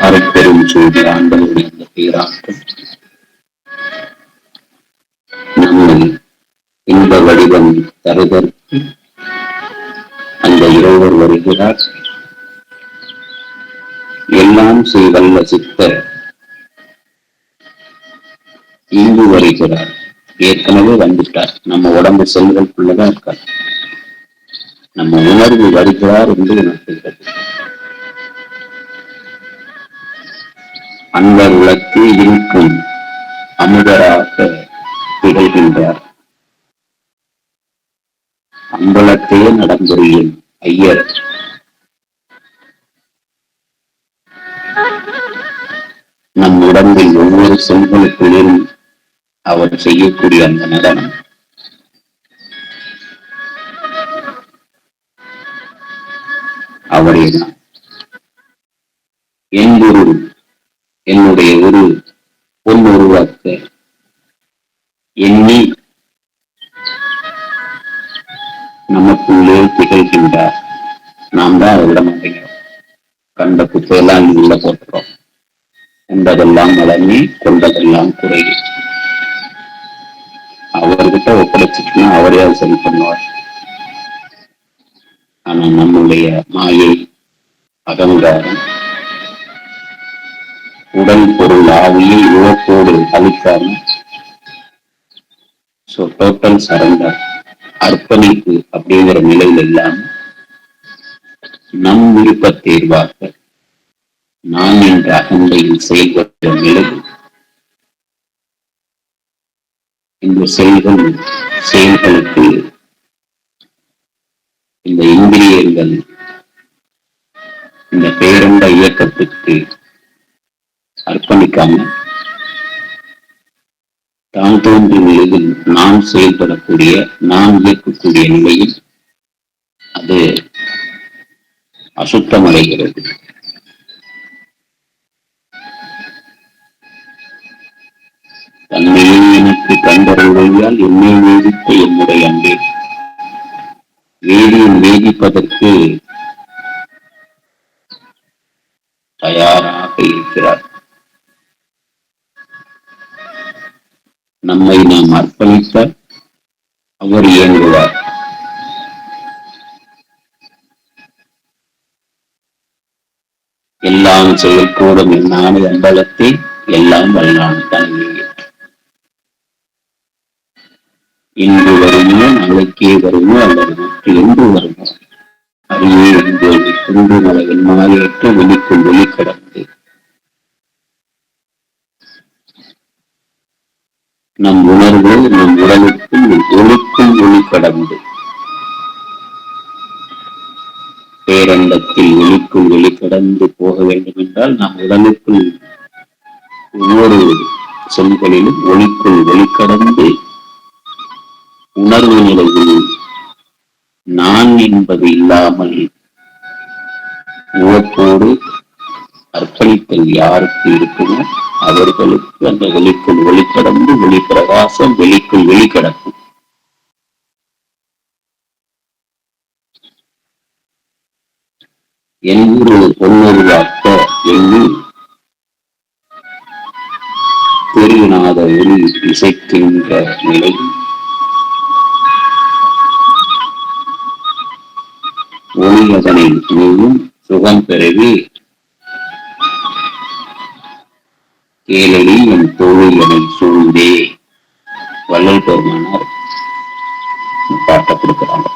அருட்பெரும் ஜோதி ஆண்டவருடைய அந்த பேராற்றல் நம்மை இன்ப வடிவம் தருவதற்கு அந்த இறைவர் வருகிறார். எல்லாம் செய்வல்ல சித்தர் இங்கு வருகிறார். ஏற்கனவே வந்துட்டார். நம்ம உடம்பு செல்களுக்குள்ளதான் இருக்கார். நம்ம உணர்வு வருகிறார் என்று உணர்த்துகிறது. அன்பர் உலகத்தில் இருக்கும் அமுதராக திகழ்கின்றார். அம்பலத்தையே நடந்துரையும் ஐயர் நம் உடம்பில் ஒவ்வொரு செல்களுக்குள்ளும் அவர் செய்யக்கூடிய அந்த நடனம் அவரேதான். என் குரு என்னுடைய ஒரு பொன் உருவாக்க எண்ணி நமக்குள்ளே திகழ்கின்றார். நாம் தான் அதை விட மாட்டேங்கிறோம். கண்ட குப்பையெல்லாம் உள்ள போட்டுறோம். உண்டதெல்லாம் வளமே கொண்டதெல்லாம் குறை. அவர்கிட்ட ஒப்படைச்சிட்டுனா அவரே அதை சரி பண்ணுவார். ஆனா நம்முடைய மாயை அகங்காரம் உடல் பொருள் ஆவியை இழப்போடு அழிக்காம டோட்டல் சரண்டர் அர்ப்பணிப்பு அப்படிங்கிற நிலையில் எல்லாம் நம் விருப்ப தேர்வாக நான் என்ற அகந்தையில் செயல்பட்ட நிலையில் இந்த செயல்களுக்கு இந்த இந்திரியங்கள் இந்த பேரண்ட இயக்கத்துக்கு அர்ப்பணிக்காம தான் தோன்றிய நிலையில் நாம் செயல்படக்கூடிய நாம் இயக்கக்கூடிய நிலையில் அது அசுத்தமடைகிறது. தன்மையை எனக்கு கண்டறியால் என்னை வேதித்த என்னுடைய அன்பே வேதியை வேதிப்பதற்கு தயாராக இருக்கிறார். நம்மை நாம் அர்ப்பணித்த அவர் இயங்குவார். எல்லாம் செயல்கூடும் என்னான அம்பலத்தை எல்லாம் வல்லான்தான் இன்று வருமோ நாளைக்கே வருமோ அல்லது மற்ற என்று வருமோ அரியே என்று குண்டு மலையில் மாறியற்ற வெளிக்குள் வெளி கடந்து நம் உணர்வு நம் உடலுக்குள் ஒளிக்கும் ஒளி கடந்து பேரண்டத்தில் வெளிக்குள் வெளிக்கடந்து போக வேண்டும் என்றால் நம் உடலுக்குள் ஒவ்வொரு செல்களிலும் ஒளிக்குள் வெளிக்கடந்து உணர்வு நிலையில் நான் என்பது இல்லாமல் உவப்போடு அர்ப்பணித்தல் யாருக்கு இருக்குமோ அவர்களுக்கு அந்த வெளிக்குள் வெளிக்கடந்து வெளிப்பிரகாசம் வெளிக்குள் வெளிக்கடக்கும். என்று பொன்னுருவாக்க எண்ணி தெரியினாத ஒளி இசைக்கின்ற நிலை ஒளி அதனை நீயும் சுகம் பெறவே கேளடி என் தோழியனை சூழ்ந்தே வள்ளல் பெருமானார் பாட்ட கொடுக்கிறாங்க.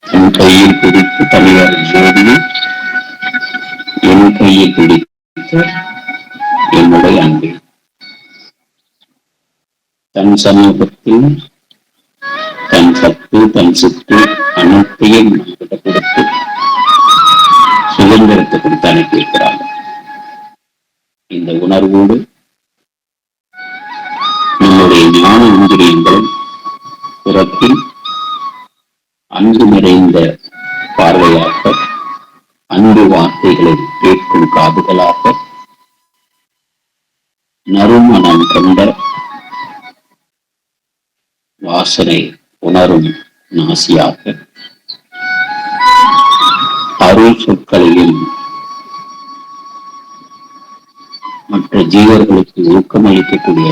என் கையில் பிடித்து தனியார் ஜோதி என் கையில் பிடித்து என்னுடைய அன்பு தன் சமூகத்தில் தன் சத்து தன் சித்து அனைத்தையும் நம்மகிட்ட கொடுத்து சுதந்திரத்தை கொடுத்து அனுப்பியிருக்கிறாங்க. இந்த உணர்வோடு நம்முடைய ஞான இந்திரியங்களும் புறத்தில் அன்பு நிறைந்த பார்வையாக அன்பு வார்த்தைகளை கேட்கும் காதுகளாக நறுமணம் கொண்ட வாசனை உணரும் நாசியாக அருள் சொற்களையும் மற்ற ஜீவர்களுக்கு ஊக்கமளிக்கக்கூடிய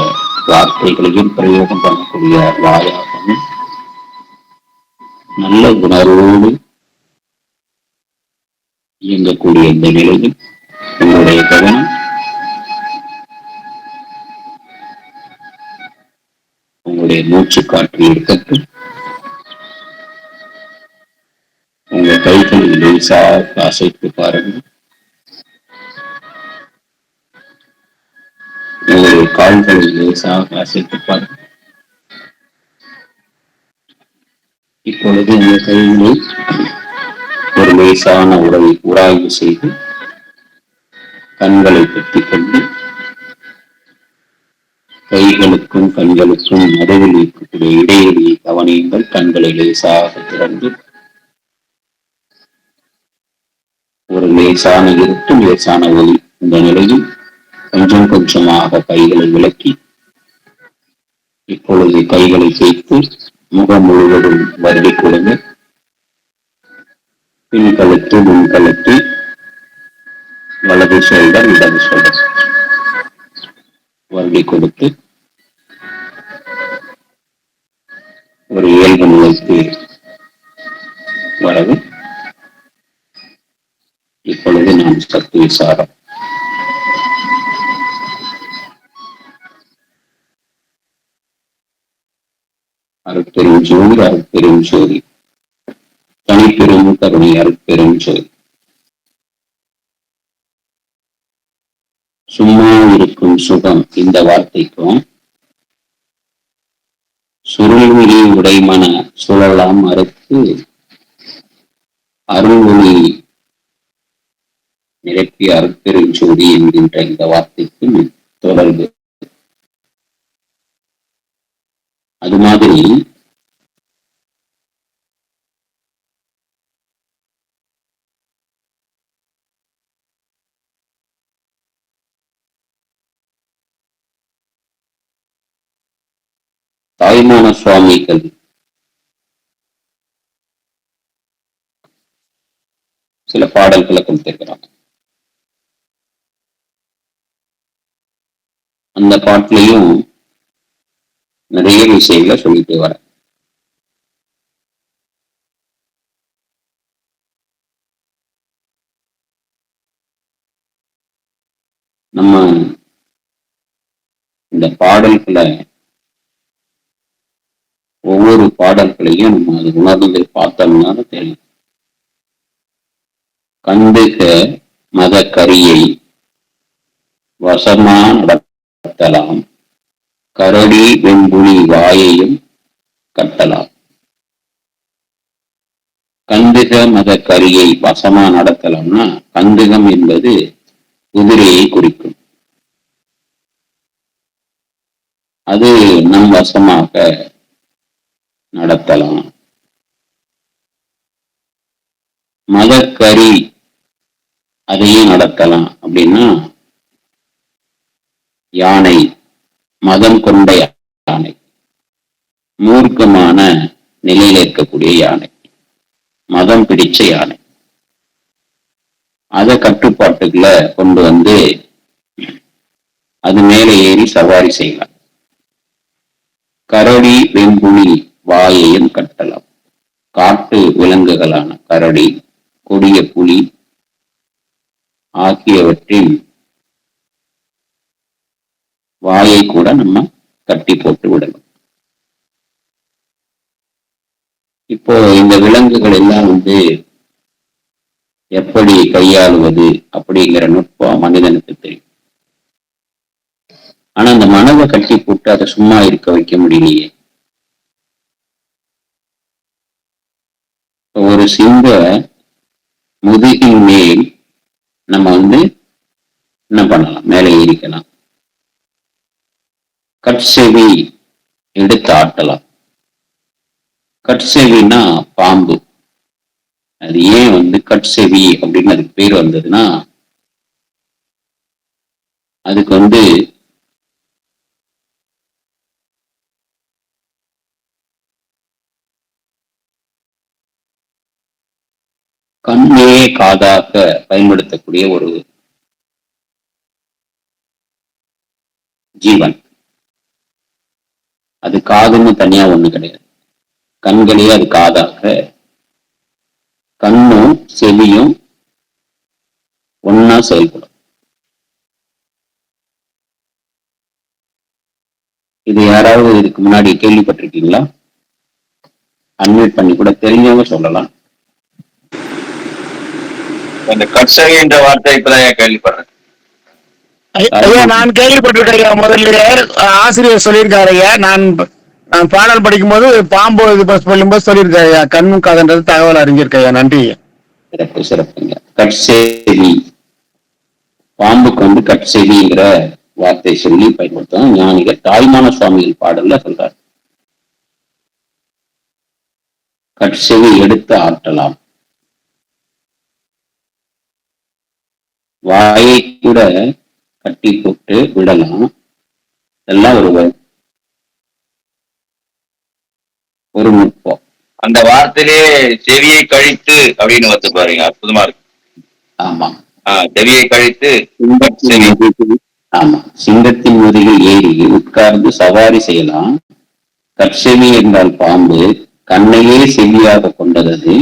வார்த்தைகளையும் பிரயோகம் பண்ணக்கூடிய வாயாகவும் நல்ல உணர்வோடு இயங்கக்கூடிய இந்த நிலையில் உங்களுடைய கவனம் உங்களுடைய மூச்சு காற்றில் இருக்கட்டும். உங்க கைகளில் லேசாக அசைத்து பாருங்கள். உங்களுடைய கால்களில் லேசாக அசைத்து பாருங்கள். இப்பொழுது உங்கள் கைகளை ஒரு லேசான உராய்வு செய்து கண்களை கட்டிக் கொண்டு கைகளுக்கும் கண்களுக்கும் நடுவில் இருக்கக்கூடிய இடைவெளியை கவனியுங்கள். கண்களை லேசாக திறந்து ஒரு லேசான இருட்டு லேசான ஒளி இந்த நிலையில் கொஞ்சம் கொஞ்சமாக கைகளை விலக்கி இப்பொழுது கைகளை தேய்த்து முகம் முழுவதும் வருடி கொடுங்க. பின் கழுத்து முன் கழுத்து வலது ஷோல்டர் இடது ஷோல்டர் வருடி கொடுத்து ஒரு இயல்பு நிலைக்கு வரவு. இப்பொழுது நாம் சக்தி விசாரம் அருட்பெரும் ஜோதி அருட்பெரும் ஜோதி தனிப்பெரும் கருணை அருட்பெரும் ஜோதி. சும்மா இருக்கும் சுகம் இந்த வார்த்தைக்கும் சுருள்விழி உடைமன சுழலாம் மறுத்து அருள்மொழி நிரப்பிய அருட்பெரும் ஜோதி என்கின்ற இந்த வார்த்தைக்கும் தொடர்பு. அது மாதிரி தாய்மான சுவாமிகள் சில பாடல்களை கொடுத்திருக்கிறாங்க. அந்த பாட்டிலையும் நிறைய விஷயங்களை சொல்லிட்டு வர நம்ம இந்த பாடல்களை ஒவ்வொரு பாடல்களையும் நம்ம அது உணர்ந்து பார்த்தோம்னா தெரியும். கந்துக மத கரியை வசமா நடத்தலாம், கரடி வெண்புலி வாயையும் கட்டலாம். கந்துக மத கரியை வசமா நடத்தலாம்னா, கந்துகம் என்பது குதிரையை குறிக்கும். அது நம் வசமாக நடத்தலாம். மதக்கரி அதையும் நடத்தலாம் அப்படின்னா, யானை, மதம் கொண்ட யானை, மூர்க்கமான நிலையில இருக்கக்கூடிய யானை, மதம் பிடிச்ச யானை, அதை கட்டுப்பாட்டுக்குள்ள கொண்டு வந்து அது மேலே ஏறி சவாரி செய்யலாம். கரடி வெண்புலி வாயையும் கட்டலாம். காட்டு விலங்குகளான கரடி, கொடிய புலி ஆகியவற்றின் வாயை கூட நம்ம கட்டி போட்டு விடலாம். இப்போ இந்த விலங்குகள் எல்லாம் எப்படி கையாளுவது அப்படிங்கிற நுட்பம் மனிதனுக்கு தெரியும். ஆனா அந்த மனதை கட்டி போட்டு அதை சும்மா இருக்க வைக்க முடியலையே. ஒரு சிங்க முதுகின் மேல் நம்ம என்ன பண்ணலாம், மேலே ஏறிக்கலாம். கட்செவி எடுத்து ஆட்டலாம். கட்செவினா பாம்பு. அது ஏன் கட்செவி அப்படின்னு அதுக்கு பேர் வந்ததுன்னா, அதுக்கு கண்ணே காதாக பயன்படுத்தக்கூடிய ஒரு ஜீவன். அது காதுன்னு தனியா ஒண்ணு கிடையாது. கண்களே அது காதாக, கண்ணும் செவியும் ஒன்னா செயல்படும். இது யாராவது இதுக்கு முன்னாடி கேள்விப்பட்டிருக்கீங்களா? அன்மியூட் பண்ணி கூட தெரிஞ்சவங்க சொல்லலாம். இந்த கட்சவின்ற வார்த்தை இப்பதான் கேள்விப்படுறேன். ஐயா நான் கேள்விப்பட்டிருக்கேன். முதல்ல ஆசிரியர் சொல்லியிருக்காரு ஐயா. நான் பாடல் படிக்கும் போது பாம்பு சொல்லும்போது சொல்லியிருக்காரு ஐயா, கண்ணும் காதுன்றது தகவல் அறிஞ்சிருக்கையா. நன்றி. சிறப்பு சிறப்புங்க. கட்செவி, பாம்புக்கு கட்செவிங்கிற வார்த்தை சொல்லி பயன்படுத்தும் ஞானிகள். தாய்மான சுவாமிகள் பாடல்ல சொல்றார், கட்செவி எடுத்து ஆட்டலாம். வாயை கூட கட்டி போட்டு விடலாம். இதெல்லாம் ஒரு நுட்பம். அந்த வார்த்தையிலே செவியை கழித்து அப்படின்னு வந்து பாருங்க, அற்புதமா இருக்கு. ஆமா, செவியை கழித்து. ஆமா, சிங்கத்தின் முதுகில் ஏறி உட்கார்ந்து சவாரி செய்யலாம். கட்செவி என்றால் பாம்பு, கண்ணையே செவியாக கொண்டது.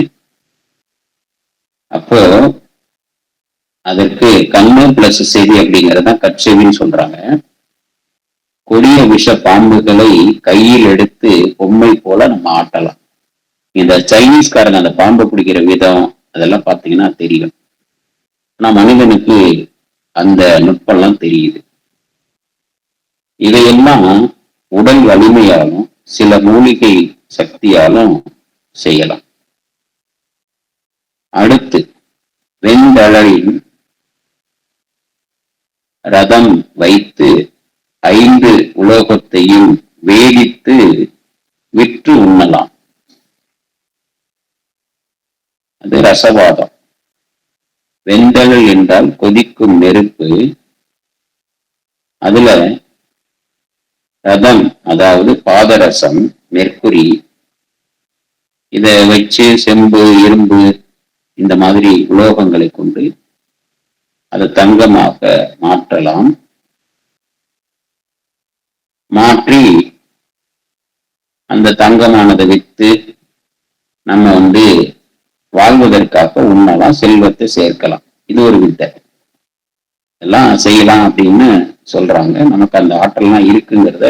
அப்போ அதற்கு கண்ணு பிளஸ் செவி அப்படிங்கறதான் கட்செவின்னு சொல்றாங்க. கொடிய விஷ பாம்புகளை கையில் எடுத்து பொம்மை போல நம்ம ஆட்டலாம். இந்த சைனீஸ்காரங்க அந்த பாம்பை பிடிக்கிற விதம் அதெல்லாம் பார்த்தீங்கன்னா தெரியும். ஆனா மனிதனுக்கு அந்த நுட்பம்லாம் தெரியுது. இதையெல்லாம் உடல் வலிமையாலும் சில மூலிகை சக்தியாலும் செய்யலாம். அடுத்து வெண்தழலின் ரதம் வைத்து 5 உலோகத்தையும் வேதித்து விற்று உண்ணலாம். அது ரசவாதம். வெண்தழல் என்றால் கொதிக்கும் நெருப்பு. அதுல ரதம் அதாவது பாதரசம், மெர்க்குரி, இத வச்சு செம்பு, இரும்பு இந்த மாதிரி உலோகங்களை கொண்டு அதை தங்கமாக மாற்றலாம். மாற்றி அந்த தங்கமானதை விற்று நம்ம வாழ்வதற்காக உண்ணலாம், செல்வத்தை சேர்க்கலாம். இது ஒரு வித்தை. எல்லாம் செய்யலாம் அப்படின்னு சொல்றாங்க. நமக்கு அந்த ஆற்றல்லாம் இருக்குங்கிறத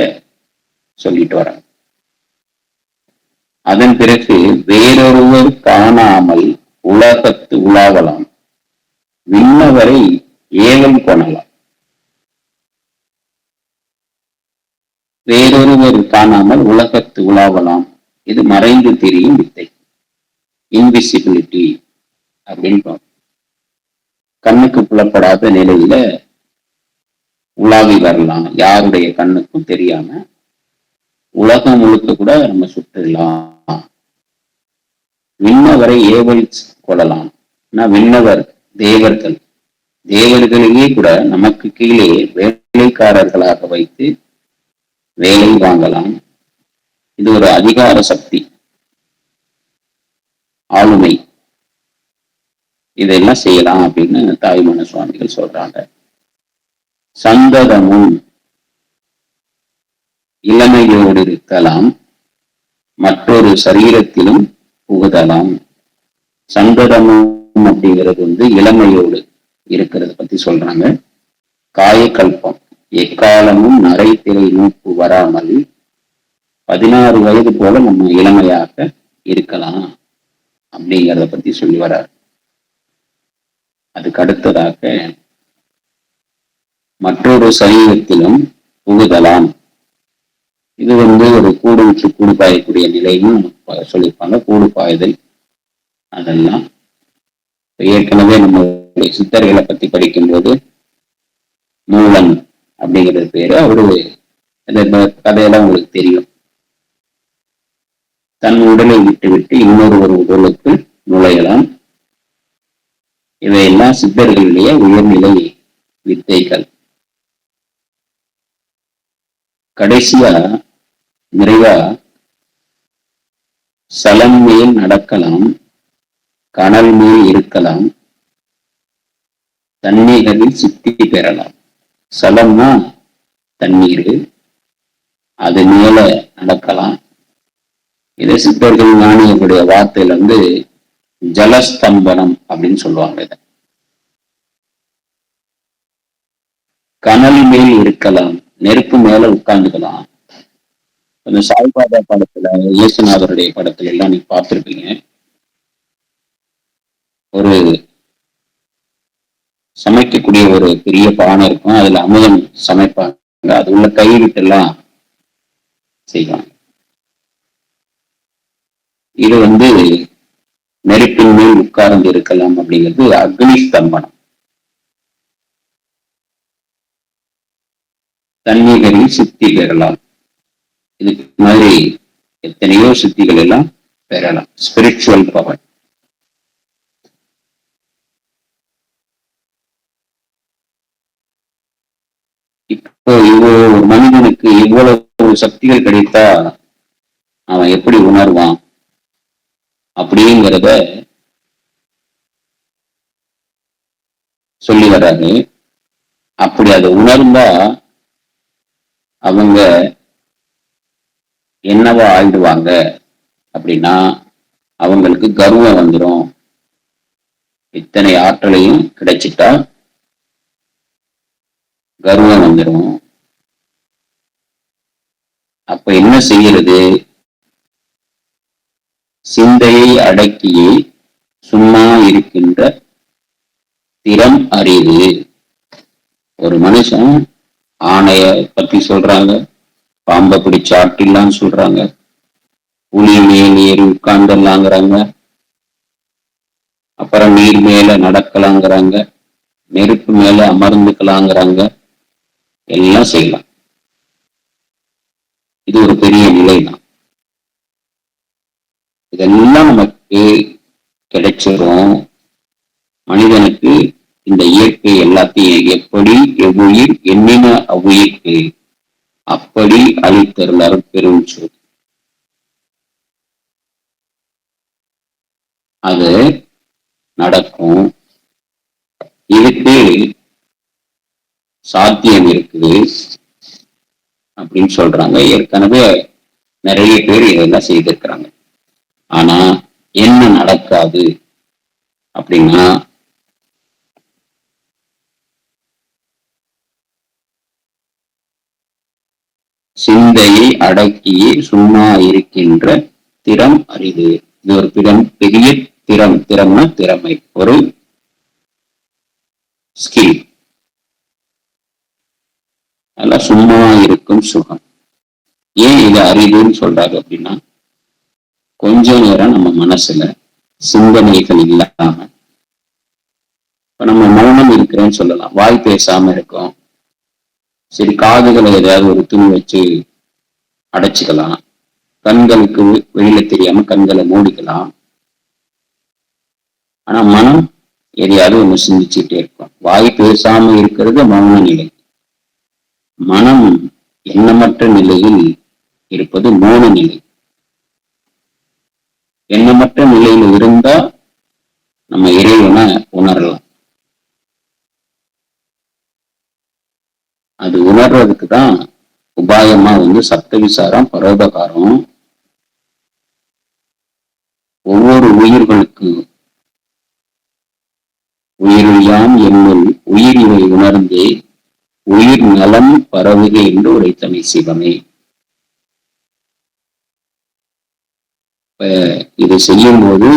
சொல்லிட்டு வராங்க. அதன் பிறகு வேறொருவர் காணாமல் உலகத்து உலாவலாம். விண்ணவரை ஏவல் கொணலாம். வேறொருவர் காணாமல் உலகத்து உலாவலாம். இது மறைந்து தெரியும் வித்தை, இன்விசிபிலிட்டி அப்படின்னு கண்ணுக்கு புலப்படாத நிலையில உலாவி வரலாம். யாருடைய கண்ணுக்கும் தெரியாம உலகம் முழுக்க கூட நம்ம சுற்றலாம். விண்ணவரை ஏவல் கொள்ளலாம். விண்ணவர் தேவர்கள், தேவர்களையே கூட நமக்கு கீழே வேலைக்காரர்களாக வைத்து வேலை வாங்கலாம். இது ஒரு அதிகார சக்தி, ஆளுமை. இதெல்லாம் செய்யலாம் அப்படின்னு தாய்மான சுவாமிகள் சொல்றாங்க. சந்ததமும் இளமையோடு இருக்கலாம், மற்றொரு சரீரத்திலும் புகுதலாம். சந்ததமும் அப்படிங்கிறது இளமையோடு இருக்கிறத பத்தி சொல்றாங்க. காயக்கல்பம், எக்காலமும் நரை திரை நூப்பு வராமல் 16 வயது போல நம்ம இளமையாக இருக்கலாம் அப்படிங்கிறத பத்தி சொல்லி வர்றார். அதுக்கு அடுத்ததாக மற்றொரு சரீரத்திலும் புகுதலாம். இது ஒரு கூடு விட்டு கூடு பாயக்கூடிய நிலையும் சொல்லியிருப்பாங்க. கூடு பாய்தல் அதெல்லாம் ஏற்கனவே நம்மளுடைய சித்தர்களை பத்தி படிக்கும்போது மூலன் அப்படிங்கிறது பேரு. அவரு கதையெல்லாம் உங்களுக்கு தெரியும். தன் உடலை விட்டு விட்டு இன்னொரு உடலுக்கு நுழையலாம். இவையெல்லாம் சித்தர்களுடைய உயர்நிலை வித்தைகள். கடைசியா நிறைவா சலம் மேல் நடக்கலாம், கனல் மேல் இருக்கலாம், தண்ணீரில் சித்தி பெறலாம். சலம்னா தண்ணீர், அது மேல நடக்கலாம். இதை சித்தர்கள் ஞானிகளுடைய வார்த்தையில ஜலஸ்தம்பனம் அப்படின்னு சொல்லுவாங்க. இத கனல் மேல் இருக்கலாம், நெருப்பு மேல உட்கார்ந்துக்கலாம். அந்த சாய்பாபா படத்துல, இயேசுநாதருடைய படத்துல எல்லாம் நீங்க பார்த்திருப்பீங்க. ஒரு சமைக்கக்கூடிய ஒரு பெரிய பானை இருக்கும், அதுல அமுதம் சமைப்பாங்க. அது உள்ள கை விட்டு எல்லாம் செய்வாங்க. இது நெருப்பின் மேல் உட்கார்ந்து இருக்கலாம் அப்படிங்கிறது அக்னி ஸ்தம்பனம். தண்ணீரில் சித்தி பெறலாம். இதுக்கு மாதிரி எத்தனையோ சித்திகள் எல்லாம் பெறலாம். Spiritual power. இப்போ ஒரு மனிதனுக்கு இவ்வளவு சக்திகள் கிடைத்தா அவன் எப்படி உணர்வான் அப்படிங்கிறத சொல்லி வர்றாரு. அப்படி அதை உணர்ந்தா அவங்க என்னவா ஆயிடுவாங்க அப்படின்னா, அவங்களுக்கு கர்வம் வந்துடும். இத்தனை ஆற்றலையும் கிடைச்சிட்டா கர்வம் வந்துடும். அப்ப என்ன செய்யறது? சிந்தையை அடக்கியே சும்மா இருக்கின்ற திறம் அறிவு. ஒரு மனுஷன் ஆணைய பத்தி சொல்றாங்க, பாம்பை பிடிச்ச ஆட்டில்லான்னு சொல்றாங்க, புலி மேல் ஏறி உட்கார்ந்துடலாங்கிறாங்க, அப்புறம் நீர் மேல நடக்கலாங்கிறாங்க, நெருப்பு மேல அமர்ந்துக்கலாங்கிறாங்க. எல்லாம் செய்யலாம். இது ஒரு பெரிய நிலை தான். இதெல்லாம் நமக்கு கிடைச்சிரும். மனிதனுக்கு இந்த இயற்கை எல்லாத்தையும் எப்படி எவ்வுயிர் எண்ணின அவ்வுயிர்க்கு அப்படி அளித்தருள் அருட்பெரும் சொல். அது நடக்கும். இதுக்கு சாத்தியம் இருக்குது அப்படின்னு சொல்றாங்க. ஏற்கனவே நிறைய பேர் இதெல்லாம் செய்திருக்கிறாங்க. ஆனா என்ன நடக்காது அப்படின்னா, சிந்தையை அடக்கியே சும்மா இருக்கின்ற திறம் அறிவு. இது ஒரு பெரிய திறம்னா திறமை. ஒரு ஸ்கில். அதெல்லாம் சும்மா இருக்கும் சுகம். ஏன் இது அறிவுன்னு சொல்றாரு அப்படின்னா, கொஞ்ச நேரம் நம்ம மனசுல சிந்தனைகள் இல்லாம, இப்ப நம்ம மௌனம் இருக்கிறேன்னு சொல்லலாம், வாய் பேசாம இருக்கோம், சரி காதுகளை ஏதாவது ஒரு துணி வச்சு அடைச்சுக்கலாம், கண்களுக்கு வெளியில தெரியாம கண்களை மூடிக்கலாம். ஆனா மனம் எதையாவது ஒண்ணு சிந்திச்சுட்டே இருக்கும். வாய் பேசாம இருக்கிறது மௌன நிலை. மனம் எண்ணமற்ற நிலையில் இருப்பது மௌன நிலை. எண்ணமற்ற நிலையில இருந்தா நம்ம இறைவனை உணரலாம். அது உணர்றதுக்கு தான் உபாயமா சப்த விசாரம், பரோபகாரம். ஒவ்வொரு உயிர்களுக்கு உயிரியாம் என்னுள் உயிர் இவை உணர்ந்தே உயிர் நலம் பரவுக என்று உரைத்தனை சிவமே. இதை செய்யும் போது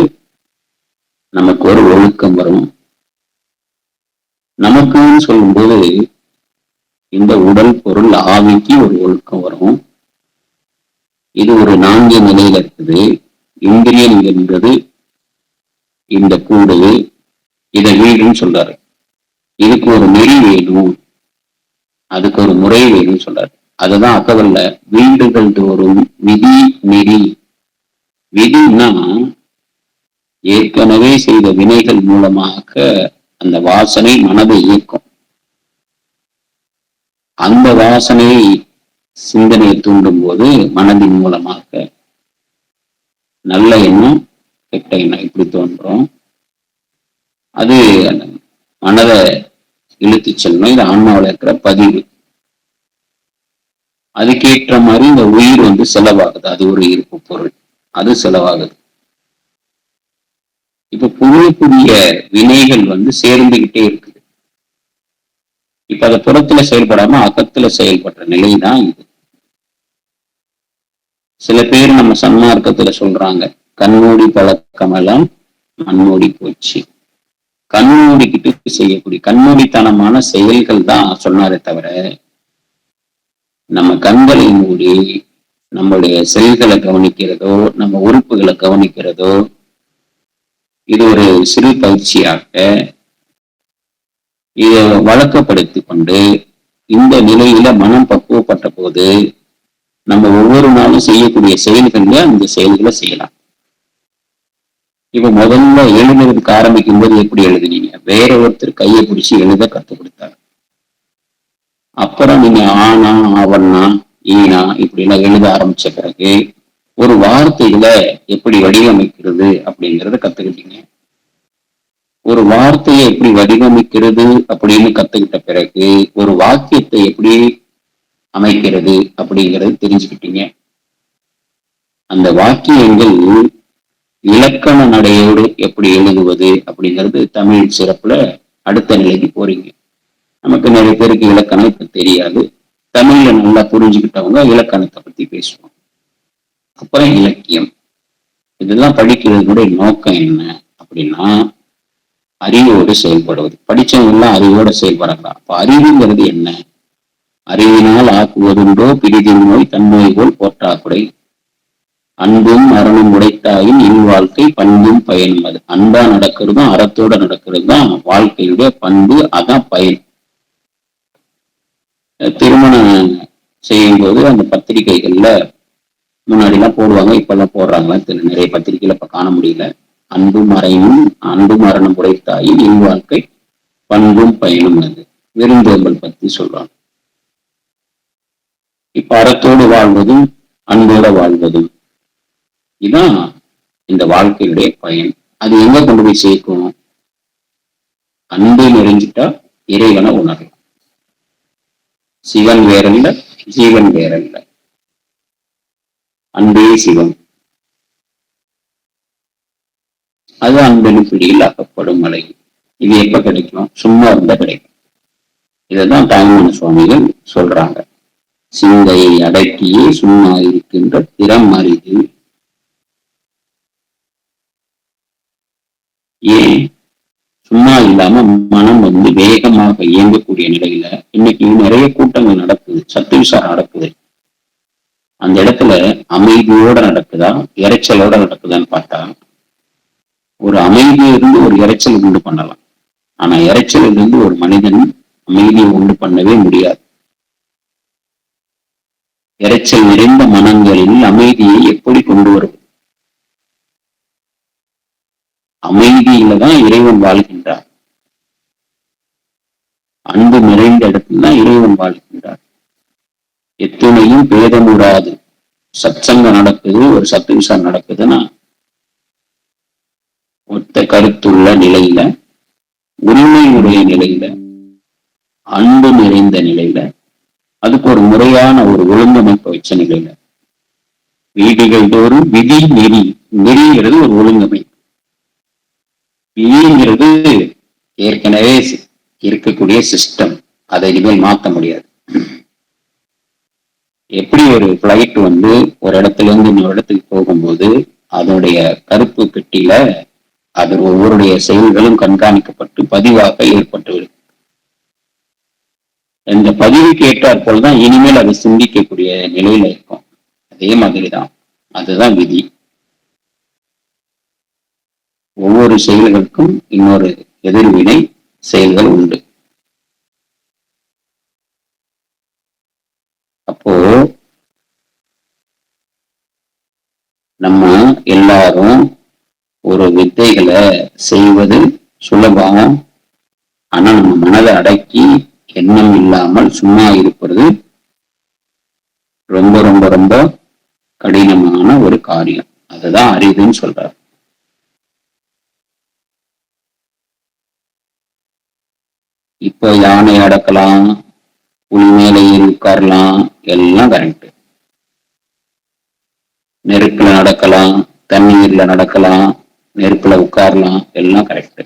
நமக்கு ஒரு ஒழுக்கம் வரும். நமக்குன்னு சொல்லும்போது இந்த உடல் பொருள் ஆவிக்கு ஒரு ஒழுக்கம் வரும். இது ஒரு 4 நிலையில இருக்குது. இந்திரியம் என்பது இந்த கூடு, இதை வீடுன்னு சொல்றாரு. இதுக்கு ஒரு நெறி வேணும், அதுக்கு ஒரு முறை வேணும்னு சொல்றாரு. அதுதான் அகவல்ல வீடுகள் தோறும் விதி நெறி. விதினா ஏற்கனவே செய்த வினைகள் மூலமாக அந்த வாசனை மனதை இயக்கும். அந்த வாசனை சிந்தனையை தூண்டும் போது மனதின் மூலமாக நல்ல எண்ணம் கெட்ட எண்ணம் இப்படி தோன்றும். அது மனதை இழுத்து செல்லணும். இது ஆன்மாவில் இருக்கிற பதிவு. அதுக்கேற்ற மாதிரி இந்த உயிர் செலவாகுது. அது ஒரு இருப்பு பொருள், அது செலவாகுது. இப்ப புதிய புதிய வினைகள் சேர்ந்துகிட்டே இருக்குது. இப்ப அதை புறத்துல செயல்படாம அகத்துல செயல்படுற நிலைதான் இது. சில பேர் நம்ம சன்மார்க்கத்துல சொல்றாங்க, கண்மூடி பழக்கமெல்லாம் மண்மூடி போச்சு. கண்மூடிக்கிட்டு செய்யக்கூடிய கண்மூடித்தனமான செயல்கள் தான் சொன்னாரே தவிர, நம்ம கண்களை மூடி நம்முடைய செல்களை கவனிக்கிறதோ, நம்ம உறுப்புகளை கவனிக்கிறதோ, இது ஒரு சிறு பயிற்சியாக இதை வழக்கப்படுத்தி கொண்டு இந்த நிலையில மனம் பக்குவப்பட்ட போது நம்ம ஒவ்வொரு நாளும் செய்யக்கூடிய செயல்கள்ல அந்த செயல்களை செய்யலாம். இப்ப முதல்ல எழுதுறதுக்கு ஆரம்பிக்கும் போது எப்படி எழுதுனீங்க? வேற ஒருத்தர் கையை பிடிச்சி எழுத கற்றுக் கொடுத்தாரு. அப்புறம் நீங்க ஆனா, ஆவண்ணா, ஈனா இப்படி எல்லாம் எழுத ஆரம்பிச்ச பிறகு ஒரு வார்த்தைகளை எப்படி வடிவமைக்கிறது அப்படிங்கிறத கத்துக்கிட்டீங்க. ஒரு வார்த்தையை எப்படி வடிவமைக்கிறது அப்படின்னு கத்துக்கிட்ட பிறகு ஒரு வாக்கியத்தை எப்படி அமைக்கிறது அப்படிங்கிறது தெரிஞ்சுக்கிட்டீங்க. அந்த வாக்கியங்கள் இலக்கண நடையோடு எப்படி எழுதுவது அப்படிங்கிறது தமிழ் சிறப்புல அடுத்த நிலைக்கு போறீங்க. நமக்கு நிறைய பேருக்கு இலக்கணம் இப்ப தெரியாது. தமிழ்ல நல்லா புரிஞ்சுக்கிட்டவங்க இலக்கணத்தை பத்தி பேசுவோம். அப்புறம் இலக்கியம். இதெல்லாம் படிக்கிறதுனுடைய நோக்கம் என்ன அப்படின்னா, அறிவோடு செயல்படுவது. படிச்சவங்க எல்லாம் அறிவோட செயல்படலாம். அப்ப அறிவுங்கிறது என்ன? அறிவினால் ஆக்குவதுண்டோ பிரிதின் நோய் தன்னோய் போல் போற்றாக்குடை, அன்பும் மரணம் உடைத்தாயின் இல்வாழ்க்கை பண்பும் பயனும். அது அன்பா நடக்கிறதும் அறத்தோட நடக்கிறது தான் வாழ்க்கையுடைய பண்பு, அதான் பயன். திருமணம் செய்யும் போது அந்த பத்திரிகைகள்ல முன்னாடி எல்லாம் போடுவாங்க, இப்ப எல்லாம் போடுறாங்க நிறைய பத்திரிகையில இப்ப காண முடியல. அன்பு மரணம் உடைத்தாயின் இல்வாழ்க்கை பண்பும் பயனும். அது விருந்தோம்பல் பத்தி சொல்றாங்க. இப்ப அறத்தோடு வாழ்வதும் அன்போட வாழ்வதும் இதுதான் இந்த வாழ்க்கையுடைய பயன். அது எங்க கொண்டு போய் சேர்க்கும்? அன்பை நிறைஞ்சிட்டா இறைவனை உணரலாம். சிவன் வேறல்ல, ஜீவன் வேறல்ல, அன்பே சிவம். அது அன்பனு பிடியில் அகப்படும் மலை. இது எப்ப கிடைக்கும்? சும்மா இருந்தா கிடைக்கும். இதைதான் தாய்மான சுவாமிகள் சொல்றாங்க. சிந்தையை அடக்கியே சும்மா இருக்கின்ற திறம் அறிது. ஏன் சும்மா இல்லாம மனம் வந்து வேகமாக இயங்கக்கூடிய நிலையில இன்னைக்கு நிறைய கூட்டங்கள் நடக்குது, சத்து விசாரம் நடக்குது. அந்த இடத்துல அமைதியோட நடக்குதா இரைச்சலோட நடக்குதான்னு பார்த்தா ஒரு அமைதியிலிருந்து ஒரு இரைச்சல் உண்டு பண்ணலாம். ஆனா இரைச்சலிலிருந்து ஒரு மனிதன் அமைதியை உண்டு பண்ணவே முடியாது. இரைச்சல் நிறைந்த மனங்களில் அமைதியை எப்படி கொண்டு வரும்? அமைதியில தான் இறைவன் வாழ்கின்றார். அன்பு நிறைந்த இடத்துல தான் இறைவன் வாழ்கின்றார். எத்துணையும் பேதமுறாது சத்சங்கம் நடக்குது, ஒரு சத்து விசாரம் நடக்குதுன்னா ஒத்த கருத்துள்ள நிலையில, உரிமையுடைய நிலையில, அன்பு நிறைந்த நிலையில, அதுக்கு ஒரு முறையான ஒரு ஒழுங்கமைப்பு வச்ச நிலையில, வீடுகள் தோறும் விதி நெறி, நெறிங்கிறது ஒரு ஒழுங்கமைப்பு. விதிங்கிறது ஏற்கனவே இருக்கக்கூடிய சிஸ்டம், அதை இனிமேல் மாற்ற முடியாது. எப்படி ஒரு பிளைட் வந்து ஒரு இடத்துல இருந்து இன்னொரு இடத்துக்கு போகும்போது அதனுடைய கருப்பு பெட்டியில அது ஒவ்வொருடைய செயல்களும் கண்காணிக்கப்பட்டு பதிவாக ஏற்பட்டுவிடும். இந்த பதிவுக்கு ஏற்றாற் போலதான் இனிமேல் அது சிந்திக்கக்கூடிய நிலையில இருக்கும். அதே மாதிரிதான், அதுதான் விதி. ஒவ்வொரு செயல்களுக்கும் இன்னொரு எதிர்வினை செயல்கள் உண்டு. அப்போ நம்ம எல்லாரும் ஒரு வித்தைகளை செய்வது சுலபம். ஆனா நம்ம மனதை அடக்கி எண்ணம் இல்லாமல் சும்மா இருப்பது ரொம்ப ரொம்ப ரொம்ப கடினமான ஒரு காரியம். அதுதான் அறிவுன்னு சொல்றாரு. இப்போ யானை அடக்கலாம், புலி மேலே ஏறி உட்காரலாம், எல்லாம் கரெக்ட். நெருப்புல நடக்கலாம், தண்ணீர்ல நடக்கலாம், நெருப்புல உட்காரலாம், எல்லாம் கரெக்ட்.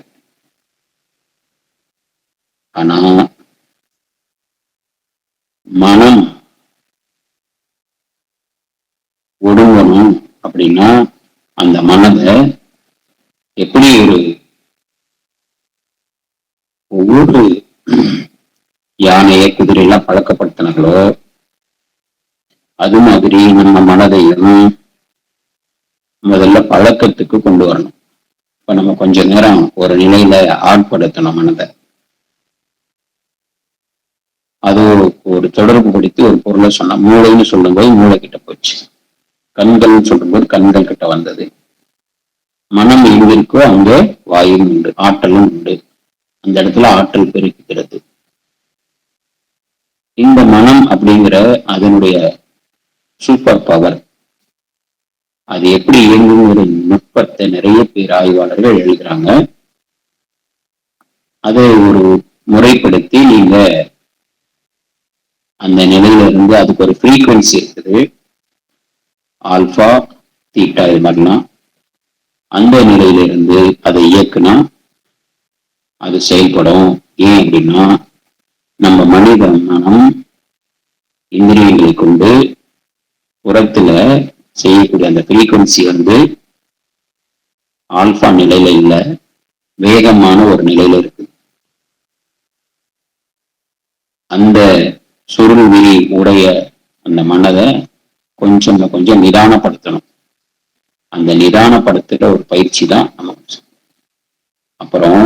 ஆனா மனம் ஒடுங்கணும் அப்படின்னா அந்த மனதை எப்படி ஒவ்வொரு யானையை குதிரையெல்லாம் பழக்கப்படுத்தினாங்களோ அது மாதிரி நம்ம மனதையும் முதல்ல பழக்கத்துக்கு கொண்டு வரணும். இப்ப நம்ம கொஞ்ச நேரம் ஒரு நிலையில ஆட்படுத்தணும் மனதை. அது ஒரு தொடர்பு படுத்தி ஒரு பொருளை சொன்ன, மூளைன்னு சொல்லும்போது மூளை கிட்ட போச்சு, கண்கள்னு சொல்லும்போது கண்கள் கிட்ட வந்தது. மனம் எங்க இருக்கோ அங்க வாயும் உண்டு, ஆற்றலும் உண்டு. அந்த இடத்துல ஆற்றல் பெருக்கிறது. இந்த மனம் அப்படிங்கிற அதனுடைய சூப்பர் பவர், அது எப்படி இயங்கும் ஒரு நுட்பத்தை நிறைய பேர் ஆய்வாளர்கள் எழுதுறாங்க. அதை ஒரு முறைப்படுத்தி நீங்க அந்த நிலையில இருந்து, அதுக்கு ஒரு ஃப்ரீக்வன்சி இருக்குது, ஆல்பா தீட்டா, இது மாதிரிலாம். அந்த நிலையில இருந்து அதை இயக்குனா அது செயல்படும். ஏன் அப்படின்னா நம்ம மனித மனம் இந்திரியங்களை கொண்டு புறத்துல செய்யக்கூடிய அந்த ஃப்ரீக்வன்சி வந்து ஆல்பா நிலையில இல்ல, வேகமான ஒரு நிலையில இருக்கு. அந்த சுருள் விரி உடைய அந்த மனதை கொஞ்சம் கொஞ்சம் நிதானப்படுத்தணும். அந்த நிதானப்படுத்துகிற ஒரு பயிற்சி தான் நமக்கு. அப்புறம்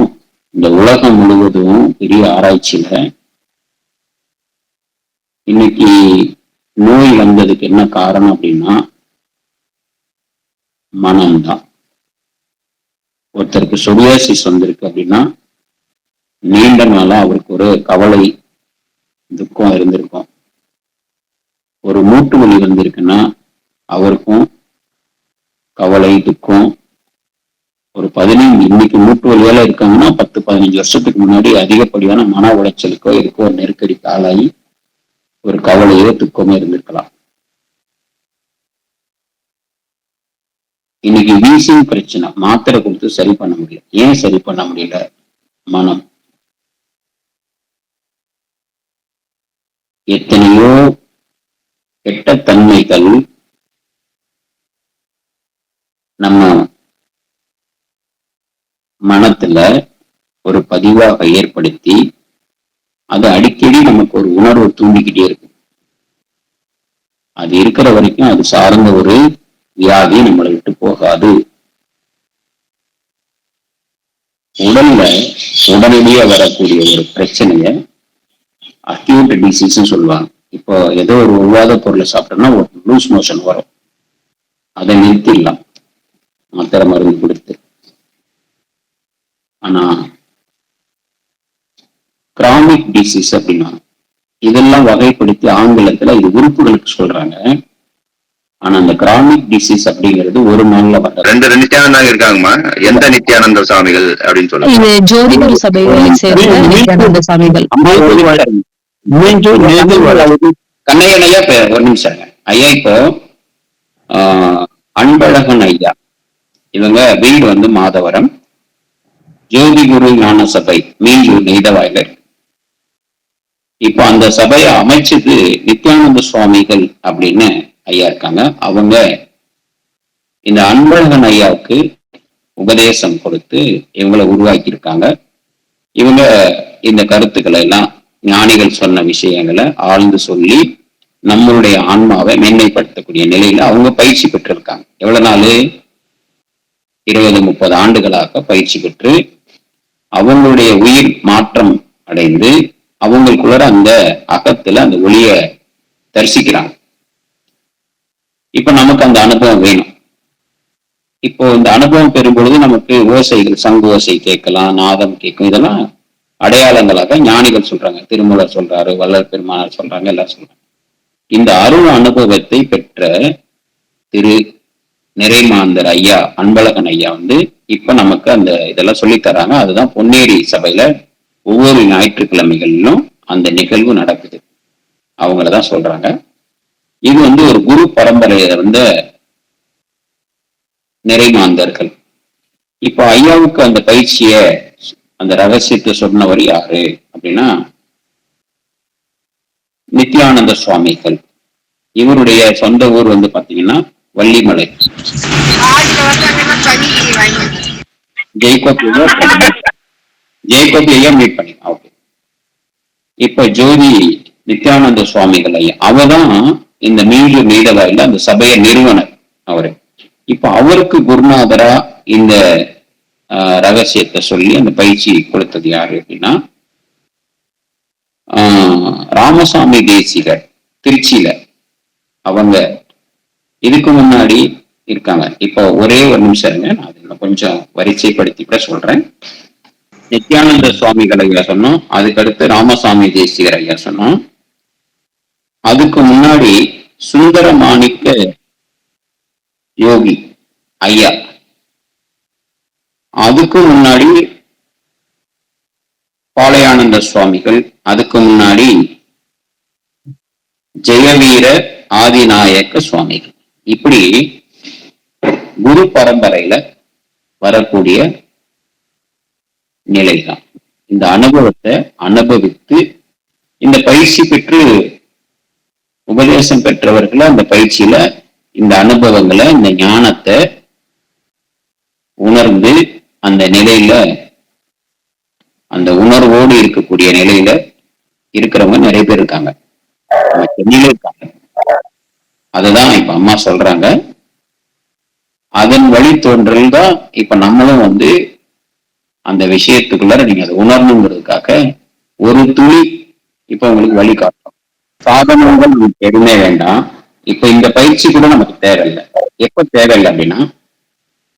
இந்த உலகம் முழுவதும் பெரிய ஆராய்ச்சியில இன்னைக்கு நோய் வந்ததுக்கு என்ன காரணம் அப்படின்னா மனம்தான். ஒருத்தருக்கு சொரியாசிஸ் வந்திருக்கு அப்படின்னா நீண்ட நாளா அவருக்கு ஒரு கவலை துக்கம் இருந்திருக்கும். ஒரு மூட்டு வலி வந்திருக்குன்னா அவருக்கும் கவலை துக்கம். ஒரு 15 இன்னைக்கு மூட்டு வலியால இருக்காங்கன்னா 10-15 வருஷத்துக்கு முன்னாடி அதிகப்படியான மன உளைச்சலுக்கோ இருக்கோ ஒரு நெருக்கடிக்கு ஆளாகி ஒரு கவலையோ துக்கமோ இருந்திருக்கலாம். இன்னைக்கு வீசிங் பிரச்சனை, மாத்திரை கொடுத்து சரி பண்ண முடியல. ஏன் சரி பண்ண முடியல? மனம். எத்தனையோ கெட்ட தன்மைகள் நம்ம மனத்துல ஒரு பதிவாக ஏற்படுத்தி அது அடிக்கடி நமக்கு ஒரு உணர்வு தூண்டிக்கிட்டே இருக்கும். அது இருக்கிற வரைக்கும் அது சார்ந்த ஒரு வியாதி நம்மளை விட்டு போகாது. உடல்ல உடனடியா வரக்கூடிய ஒரு பிரச்சனைய அக்யூட் டிசீஸ் சொல்லுவாங்க. இப்போ ஏதோ ஒரு உருவாத பொருளை சாப்பிட்டோம்னா ஒரு லூஸ் மோஷன் வரும், அதை நிறுத்திடலாம் மாத்திரை மருந்து கொடுத்து. ஆனா கிரானிக் டிசீஸ் அப்படின்னா இதெல்லாம் வகைப்படுத்தி ஆங்கிலத்துல இது உறுப்புகளுக்கு சொல்றாங்க. ஆனா அந்த கிரானிக் டிசீஸ் அப்படிங்கிறது ஒரு நாள்ல வர்றது. ரெண்டு நித்யானந்தாங்க இருக்காங்கம்மா. எந்த நித்யானந்த சுவாமிகள் அப்படின்னு சொல்லுங்க. இது ஜோதிகுரு சபையை சேர்ந்த நித்யானந்த சுவாமிகள். கண்ணையன் ஐயா ஒரு நிமிஷம் ஐயா. இப்போ அன்பழகன் ஐயா இவங்க வீடு வந்து மாதவரம், ஜோதிகுரு ஞான சபை மீஞ்சூர் நெய்தவாயிலர். இப்போ அந்த சபையை அமைச்சது நித்யானந்த சுவாமிகள் அப்படின்னு ஐயா இருக்காங்க. அவங்க இந்த அன்பழகன் ஐயாவுக்கு உபதேசம் கொடுத்து இவங்களை உருவாக்கி இருக்காங்க. இவங்க இந்த கருத்துக்களை எல்லாம் ஞானிகள் சொன்ன விஷயங்களை ஆழ்ந்து சொல்லி நம்மளுடைய ஆன்மாவை மேன்மைப்படுத்தக்கூடிய நிலையில அவங்க பயிற்சி பெற்றிருக்காங்க. எவ்வளவு நாள்? 20-30 ஆண்டுகளாக பயிற்சி பெற்று அவங்களுடைய உயிர் மாற்றம் அடைந்து அவங்களுக்குள்ள அந்த அகத்துல அந்த ஒளிய தரிசிக்கிறாங்க. இப்ப நமக்கு அந்த அனுபவம் வேணும். இப்போ இந்த அனுபவம் பெறும் பொழுது நமக்கு ஓசைகள், சங்கு ஓசை கேட்கலாம், நாதம் கேட்கும். இதெல்லாம் அடையாளங்களாக ஞானிகள் சொல்றாங்க. திருமூலர் சொல்றாரு, வள்ளல் பெருமானார் சொல்றாங்க, எல்லாம் சொல்றாங்க. இந்த அருள் அனுபவத்தை பெற்ற திரு நிறைமாந்தர் ஐயா, அன்பழகன் ஐயா வந்து இப்ப நமக்கு அந்த இதெல்லாம் சொல்லி தராங்க. அதுதான் பொன்னேரி சபையில ஒவ்வொரு ஞாயிற்றுக்கிழமைகளிலும் அந்த நிகழ்வு நடக்குது. அவங்களதான் சொல்றாங்க. இது வந்து ஒரு குரு பரம்பரையில வந்த நிறைமாந்தர்கள். இப்ப ஐயாவுக்கு அந்த பயிற்சிய, அந்த ரகசியத்தை சொன்னவர் யாரு அப்படின்னா நித்யானந்த சுவாமிகள். இவருடைய சொந்த ஊர் வந்து பாத்தீங்கன்னா வள்ளிமலை. ஜெய்கோபி ஐயா மீட் பண்ணி. ஓகே. இப்ப ஜோதி நித்யானந்த சுவாமிகள் ஐயா அவதான் இந்த மீஞ்சூர் நீடவாயில அந்த சபையை நிறுவனர் அவரு. இப்ப அவருக்கு குருநாதரா இந்த ரகசியத்தை சொல்லி அந்த பயிற்சி கொடுத்தது யாரு அப்படின்னா ராமசாமி தேசிகர், திருச்சியில. அவங்க இதுக்கு முன்னாடி இருக்காங்க. இப்போ ஒரே ஒரு நிமிஷம் இருங்க, நான் அதுல கொஞ்சம் வரிசைப்படுத்தி கூட சொல்றேன். நித்யானந்த சுவாமிகள் ஐயா சொன்னோம், அதுக்கடுத்து ராமசாமி தேசிகர் ஐயா சொன்னோம், அதுக்கு முன்னாடி சுந்தர மாணிக்க யோகி ஐயா, அதுக்கு முன்னாடி பாளையானந்த சுவாமிகள், அதுக்கு முன்னாடி ஜெயவீர ஆதிநாயக்க சுவாமிகள். இப்படி குரு பரம்பரையில வரக்கூடிய நிலைதான். இந்த அனுபவத்தை அனுபவித்து இந்த பயிற்சி பெற்று உபதேசம் பெற்றவர்களை அந்த பயிற்சியில இந்த அனுபவங்களை, இந்த ஞானத்தை உணர்ந்து அந்த நிலையில, அந்த உணர்வோடு இருக்கக்கூடிய நிலையில இருக்கிறவங்க நிறைய பேர் இருக்காங்க. சென்னையில இருக்காங்க. அதுதான் இப்ப அம்மா சொல்றாங்க. அதன் வழித்தோன்றல் தான் இப்ப நம்மளும் வந்து அந்த விஷயத்துக்குள்ள நீங்க அதை உணரணுங்கிறதுக்காக ஒரு துளி இப்ப உங்களுக்கு வழி காட்டும். சாதனங்கள் நமக்கு எதுவுமே வேண்டாம். இப்ப இந்த பயிற்சி கூட நமக்கு தேவையில்லை. எப்ப தேவையில்லை அப்படின்னா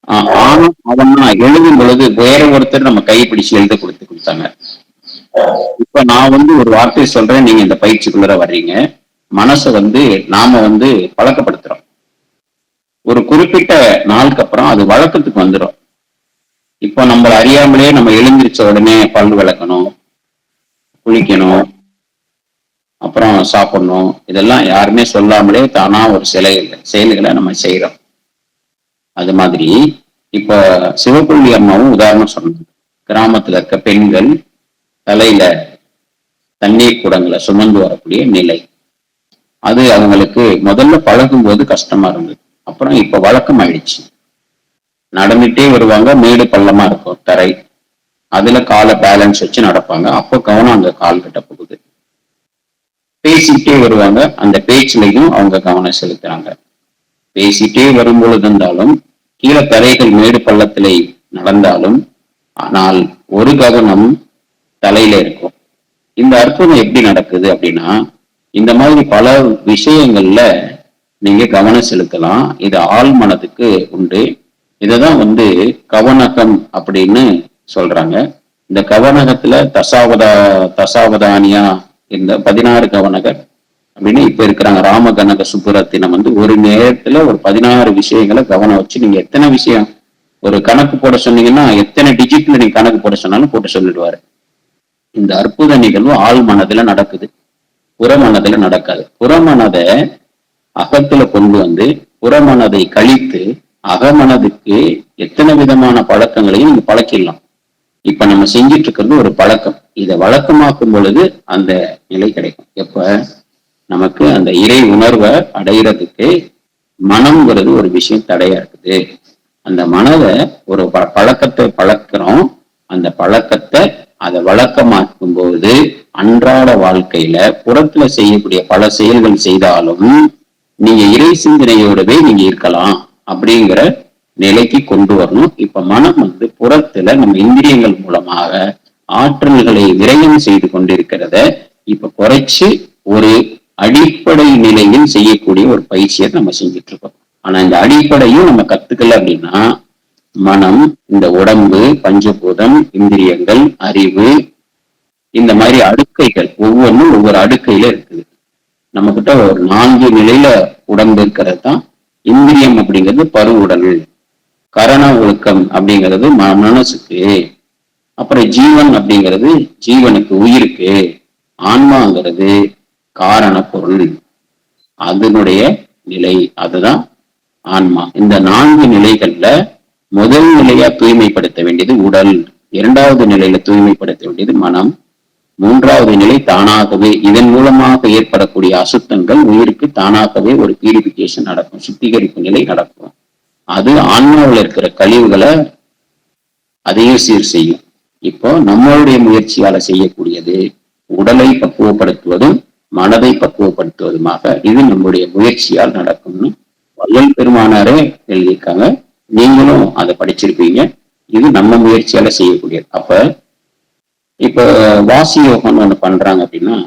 ஆனா அவன்னா எழுதும் பொழுது வேற ஒருத்தர் நம்ம கைப்பிடிச்சு எழுத கொடுத்தாங்க. இப்ப நான் வந்து ஒரு வார்த்தை சொல்றேன், நீங்க இந்த பயிற்சிக்குள்ள வர்றீங்க. மனசை வந்து நாம வந்து பழக்கப்படுத்துறோம். ஒரு குறிப்பிட்ட நாளுக்கு அப்புறம் அது வழக்கத்துக்கு வந்துடும். இப்போ நம்ம அறியாமலே நம்ம எழுந்திரிச்ச உடனே பல் விளக்கணும், குளிக்கணும், அப்புறம் சாப்பிடணும், இதெல்லாம் யாருமே சொல்லாமலே தானா ஒரு செயல்களை நம்ம செய்யறோம். அது மாதிரி இப்ப சிவப்புள்ளி அம்மாவும் உதாரணம் சொன்னாங்க. கிராமத்துல இருக்க பெண்கள் தலையில தண்ணீர் குடங்களை சுமந்து வரக்கூடிய நிலை, அது அவங்களுக்கு முதல்ல பழகும் போது கஷ்டமா இருந்தது. அப்புறம் இப்ப வழக்கம் ஆயிடுச்சு. நடந்துட்டே வருவாங்க, மேடு பள்ளமா இருக்கும் தரை, அதுல காலை பேலன்ஸ் வச்சு நடப்பாங்க. அப்போ கவனம் அந்த கால் கிட்ட போகுது. பேசிட்டே வருவாங்க, அந்த பேச்சுலையும் அவங்க கவனம் செலுத்துறாங்க. பேசிட்டே வரும்பொழுது இருந்தாலும் கீழே தரைகள் மேடு பள்ளத்திலே நடந்தாலும் ஆனால் ஒரு கவனம் தலையில இருக்கும். இந்த அற்புதம் எப்படி நடக்குது அப்படின்னா, இந்த மாதிரி பல விஷயங்கள்ல நீங்க கவனம் செலுத்தலாம். இது ஆள் மனதுக்கு உண்டு. இததான் கவனகம் அப்படின்னு சொல்றாங்க. இந்த கவனகத்துல தசாவதானியா இந்த 16 கவனகர் அப்படின்னு இப்ப இருக்கிறாங்க. ராமகனக சுப்புரத்தினம் ஒரு நேரத்துல ஒரு 16 விஷயங்களை கவனம் வச்சு நீங்க எத்தனை விஷயம் ஒரு கணக்கு போட சொன்னீங்கன்னா எத்தனை டிஜிட்ல நீங்க கணக்கு போட சொன்னாலும் போட்டு சொல்லிடுவாரு. இந்த அற்புத நிகழ்வு ஆள் மனதுல நடக்குது, புறமனதுல நடக்காது. புறமனதை அகத்துல கொண்டு புறமனதை கழித்து அகமனதுக்கு எத்தனை விதமான பழக்கங்களையும் நீங்க பழக்கிடலாம். இப்ப நம்ம செஞ்சிட்டு இருக்கிறது ஒரு பழக்கம். இதை வழக்கமாக்கும் பொழுது அந்த நிலை கிடைக்கும். எப்ப நமக்கு அந்த இறை உணர்வை அடைகிறதுக்கு மனம்ங்கிறது ஒரு விஷயம் தடையா இருக்குது. அந்த மனதை ஒரு பழக்கத்தை பழக்கிறோம். அந்த பழக்கத்தை அதை வழக்கமாக்கும் போது அன்றாட வாழ்க்கையில புறத்துல செய்யக்கூடிய பல செயல்கள் செய்தாலும் நீங்க இறை சிந்தனையோடவே நீங்க இருக்கலாம் அப்படிங்கிற நிலைக்கு கொண்டு வரணும். இப்ப மனம் புறத்துல நம்ம இந்திரியங்கள் மூலமாக ஆற்றல்களை விரயம் செய்து கொண்டிருக்கிறத இப்ப குறைச்சு ஒரு அடிப்படை நிலையில் செய்யக்கூடிய ஒரு பயிற்சியை நம்ம செஞ்சுட்டு இருக்கோம். ஆனா இந்த அடிப்படையும் நம்ம கத்துக்கல அப்படின்னா மனம், இந்த உடம்பு, பஞ்சபூதம், இந்திரியங்கள், அறிவு, இந்த மாதிரி அடுக்கைகள் ஒவ்வொன்றும் ஒவ்வொரு அடுக்கையில இருக்குது. நம்ம கிட்ட ஒரு 4 நிலையில உடம்பு இருக்கிறது தான் இந்திரியம் அப்படிங்கிறது பருவுடல், கரண ஒழுக்கம் அப்படிங்கிறது மனசுக்கு, அப்புறம் ஜீவன் அப்படிங்கிறது ஜீவனுக்கு உயிருக்கு, ஆன்மாங்கிறது காரண பொருள் அதனுடைய நிலை, அதுதான் ஆன்மா. இந்த 4 நிலைகள்ல முதல் நிலையா தூய்மைப்படுத்த வேண்டியது உடல், 2வது நிலையில தூய்மைப்படுத்த வேண்டியது மனம், 3வது நிலை தானாகவே இதன் மூலமாக ஏற்படக்கூடிய அசுத்தங்கள் உயிருக்கு தானாகவே ஒரு பியூரிபிகேஷன் நடக்கும், சுத்திகரிப்பு நிலை நடக்கும். அது ஆன்மாவில் இருக்கிற கழிவுகளை அதையும் சீர் செய்யும். இப்போ நம்மளுடைய முயற்சியால செய்யக்கூடியது உடலை பக்குவப்படுத்துவதும் மனதை பக்குவப்படுத்துவதுமாக இது நம்முடைய முயற்சியால் நடக்கும்னு வள்ளல் பெருமானாரே எழுதியிருக்காங்க. நீங்களும் அதை படிச்சிருப்பீங்க. இது நம்ம முயற்சியால செய்யக்கூடியது. அப்ப இப்ப வாசி யோகம்னு ஒண்ணு பண்றாங்க அப்படின்னா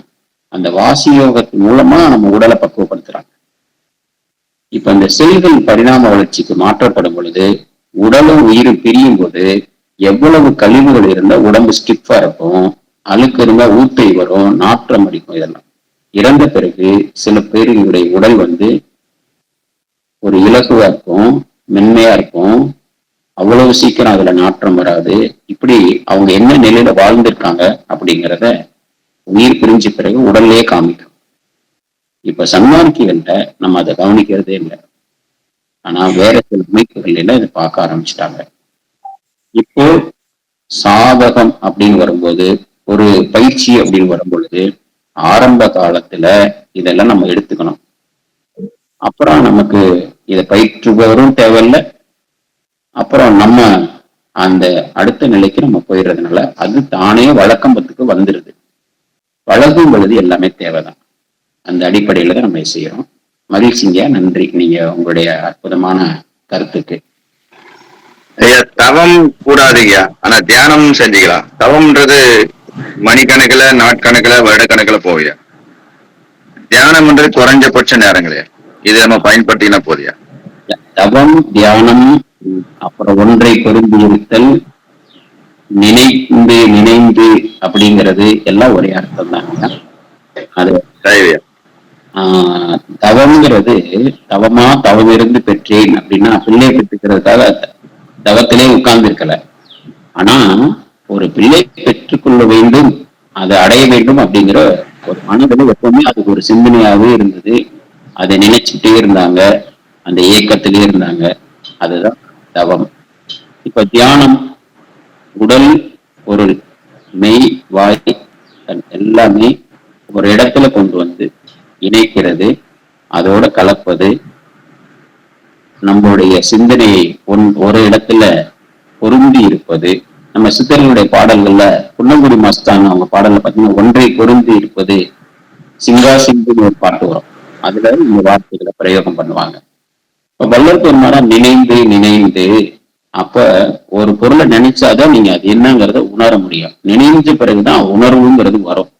அந்த வாசி யோகத்தின் மூலமா நம்ம உடலை பக்குவப்படுத்துறாங்க. இப்ப இந்த செல்கள் பரிணாம வளர்ச்சிக்கு மாற்றப்படும் பொழுது உடலும் உயிரும் பிரியும் போது எவ்வளவு கழிவுகள் இருந்தா உடம்பு ஸ்டிஃபா இருக்கும், அழுக்கு இருந்தா ஊத்தை வரும், நாற்றம் அடிக்கும். இதெல்லாம் இறந்த பிறகு சில பேருடைய உடல் ஒரு இலகுவா இருக்கும், மென்மையா இருக்கும், அவ்வளவு சீக்கிரம் அதுல நாற்றம் வராது. இப்படி அவங்க என்ன நிலையில வாழ்ந்திருக்காங்க அப்படிங்கிறத உயிர் பிரிஞ்ச பிறகு உடல்லே காமிக்கும். இப்ப சன்மார்க்கிகள்கிட்ட நம்ம அதை கவனிக்கிறதே இல்லை. ஆனா வேற சில அமைப்புகள்ல இதை பார்க்க ஆரம்பிச்சிட்டாங்க. இப்போ சாதகம் அப்படின்னு வரும்போது ஒரு பயிற்சி அப்படின்னு வரும்பொழுது ஆரம்ப காலத்துல இதெல்லாம் நம்ம எடுத்துக்கணும். அப்புறம் நமக்கு இதை பயிற்றுபவரும் தேவையில்லை. அப்புறம் நம்ம அந்த அடுத்த நிலைக்கு நம்ம போயிடுறதுனால அது தானே வழக்கம்பத்துக்கு வந்துடுது. பழகும் பொழுது எல்லாமே தேவைதான். அந்த அடிப்படையில தான் நம்ம செய்யறோம். மகிழ்ச்சிங்க, நன்றி நீங்க உங்களுடைய அற்புதமான கருத்துக்கு. ஐயா, தவம் கூடாதுங்கய்யா, ஆனா தியானம் செஞ்சுக்கலாம். தவம்ன்றது மணிக்கணக்கில், நாட்கணக்கில், வருடக்கணக்கில் போவியா. தியானம்ன்றது குறைஞ்சபட்ச நேரங்களையா, இது நம்ம பயன்படுத்தினா போதியா. தவம், தியானம், அப்புறம் ஒன்றை பொருந்தி இருத்தல், நினைந்து அப்படிங்கிறது எல்லாம் ஒரே அர்த்தம் தாங்க. அது தவம்ங்கிறது தவம் இருந்து பெற்றேன் அப்படின்னா பிள்ளை பெற்றுக்கிறதுக்காக தவத்திலே உட்கார்ந்து இருக்கல. ஆனா ஒரு பிள்ளை பெற்றுக்கொள்ள வேண்டும், அதை அடைய வேண்டும் அப்படிங்கிற ஒரு மனதில் எப்பவுமே அதுக்கு ஒரு சிந்தனையாவே இருந்தது. அதை நினைச்சுட்டே இருந்தாங்க, அந்த ஏக்கத்திலே இருந்தாங்க. அதுதான் தவம். இப்ப தியானம் உடல், பொருள், மெய், வாய் எல்லாமே ஒரு இடத்துல கொண்டு இணைக்கிறது, அதோட கலப்பது, நம்மளுடைய சிந்தனையை ஒரு இடத்துல பொருந்தி இருப்பது, நம்ம சித்தர்களுடைய பாடல்கள்ல புன்னங்குடி மஸ்தான் அவங்க பாடல்ல பாத்தீங்கன்னா ஒன்றை பொருந்தி இருப்பது சிங்கா சிங்குன்னு ஒரு பாட்டு வரும். அதுல இந்த வார்த்தைகளை பிரயோகம் பண்ணுவாங்க. இப்ப வள்ளல் பெருமானா நினைந்து நினைந்து அப்ப ஒரு பொருளை நினைச்சாதான் நீங்க அது என்னங்கிறத உணர முடியும். நினைஞ்ச பிறகுதான் உணர்வுங்கிறது வரும்.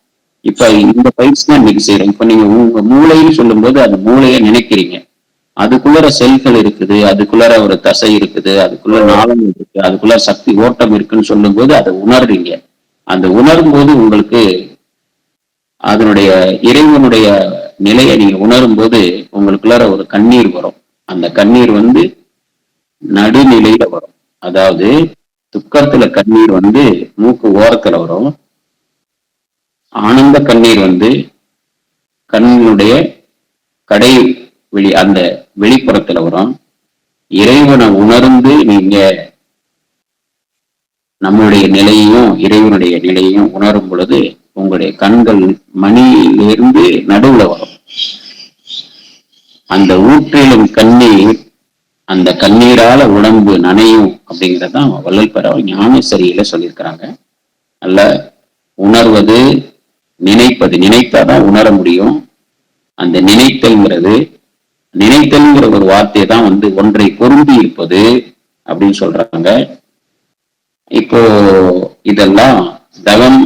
இப்ப இந்த பயிற்சி தான் இன்னைக்கு செய்யறோம். இப்ப நீங்க உங்க மூளைன்னு சொல்லும் போது அந்த மூளையை நினைக்கிறீங்க. அதுக்குள்ளார செல்கள் இருக்குது, அதுக்குள்ளார ஒரு தசை இருக்குது, அதுக்குள்ள நாளம் இருக்கு, அதுக்குள்ள சக்தி ஓட்டம் இருக்குன்னு சொல்லும் போது அதை உணர்றீங்க. அந்த உணரும் போது உங்களுக்கு அதனுடைய இறைவனுடைய நிலையை நீங்க உணரும் போது உங்களுக்குள்ளார ஒரு கண்ணீர் வரும். அந்த கண்ணீர் நடுநிலையில வரும். அதாவது துக்கத்துல கண்ணீர் மூக்கு ஓரத்துல வரும். ஆனந்த கண்ணீர் கண்ணுடைய கடை அந்த வெளிப்புறத்துல வரும். இறைவனை உணர்ந்து நீங்க நம்மளுடைய நிலையையும் இறைவனுடைய நிலையையும் உணரும் பொழுது உங்களுடைய கண்கள் மணியிலிருந்து நடுவுல வரும். அந்த ஊற்றிலும் கண்ணீர், அந்த கண்ணீரால உடம்பு நனையும் அப்படிங்கிறதான் வள்ளல் பெருமான் ஞானசரியில சொல்லியிருக்கிறாங்க. நல்ல உணர்வது, நினைப்பது, நினைத்தாதான் உணர முடியும். அந்த நினைத்தல்ங்கிற ஒரு வார்த்தையை தான் ஒன்றை பொருந்தி இருப்பது அப்படின்னு சொல்றாங்க. இப்போ இதெல்லாம் தவம்,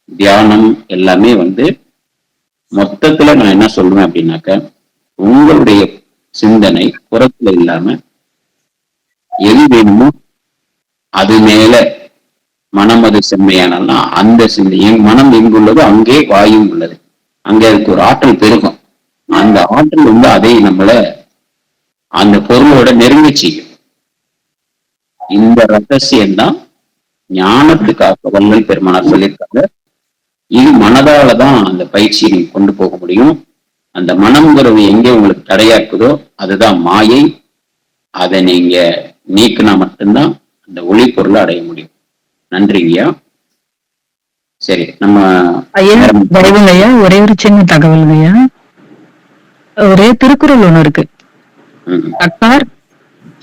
தியானம் எல்லாமே மொத்தத்துல நான் என்ன சொல்லுவேன் அப்படின்னாக்க, உங்களுடைய சிந்தனை புறத்துல இல்லாம எது வேணுமோ அது மேல மனம் அது செம்மையானா அந்த சிந்தனை, மனம் எங்குள்ளதோ அங்கே வாயும் உள்ளது. அங்கே அதுக்கு ஒரு ஆற்றல் பெருகும். அந்த ஆற்றல் அதை நம்மள அந்த பொருளோட நெருங்கி செய்யும். இந்த ரகசியம்தான் ஞானத்துக்காக வள்ளல் பெருமானார் சொல்லியிருக்காங்க. இது மனதால தான் அந்த பயிற்சியை நீங்க கொண்டு போக முடியும். அந்த மனம்ங்கிறது எங்கே உங்களுக்கு தடையா இருக்குதோ அதுதான் மாயை. அதை நீங்க நீக்கினா மட்டும்தான் அந்த ஒளி பொருளை அடைய முடியும். நன்றிங்கய்யா. சரி, நம்ம ஐயா ஒரே ஒரு சின்ன தகவல் ஐயா. ஒரே திருக்குறள் ஒண்ணு இருக்கு. தக்கார்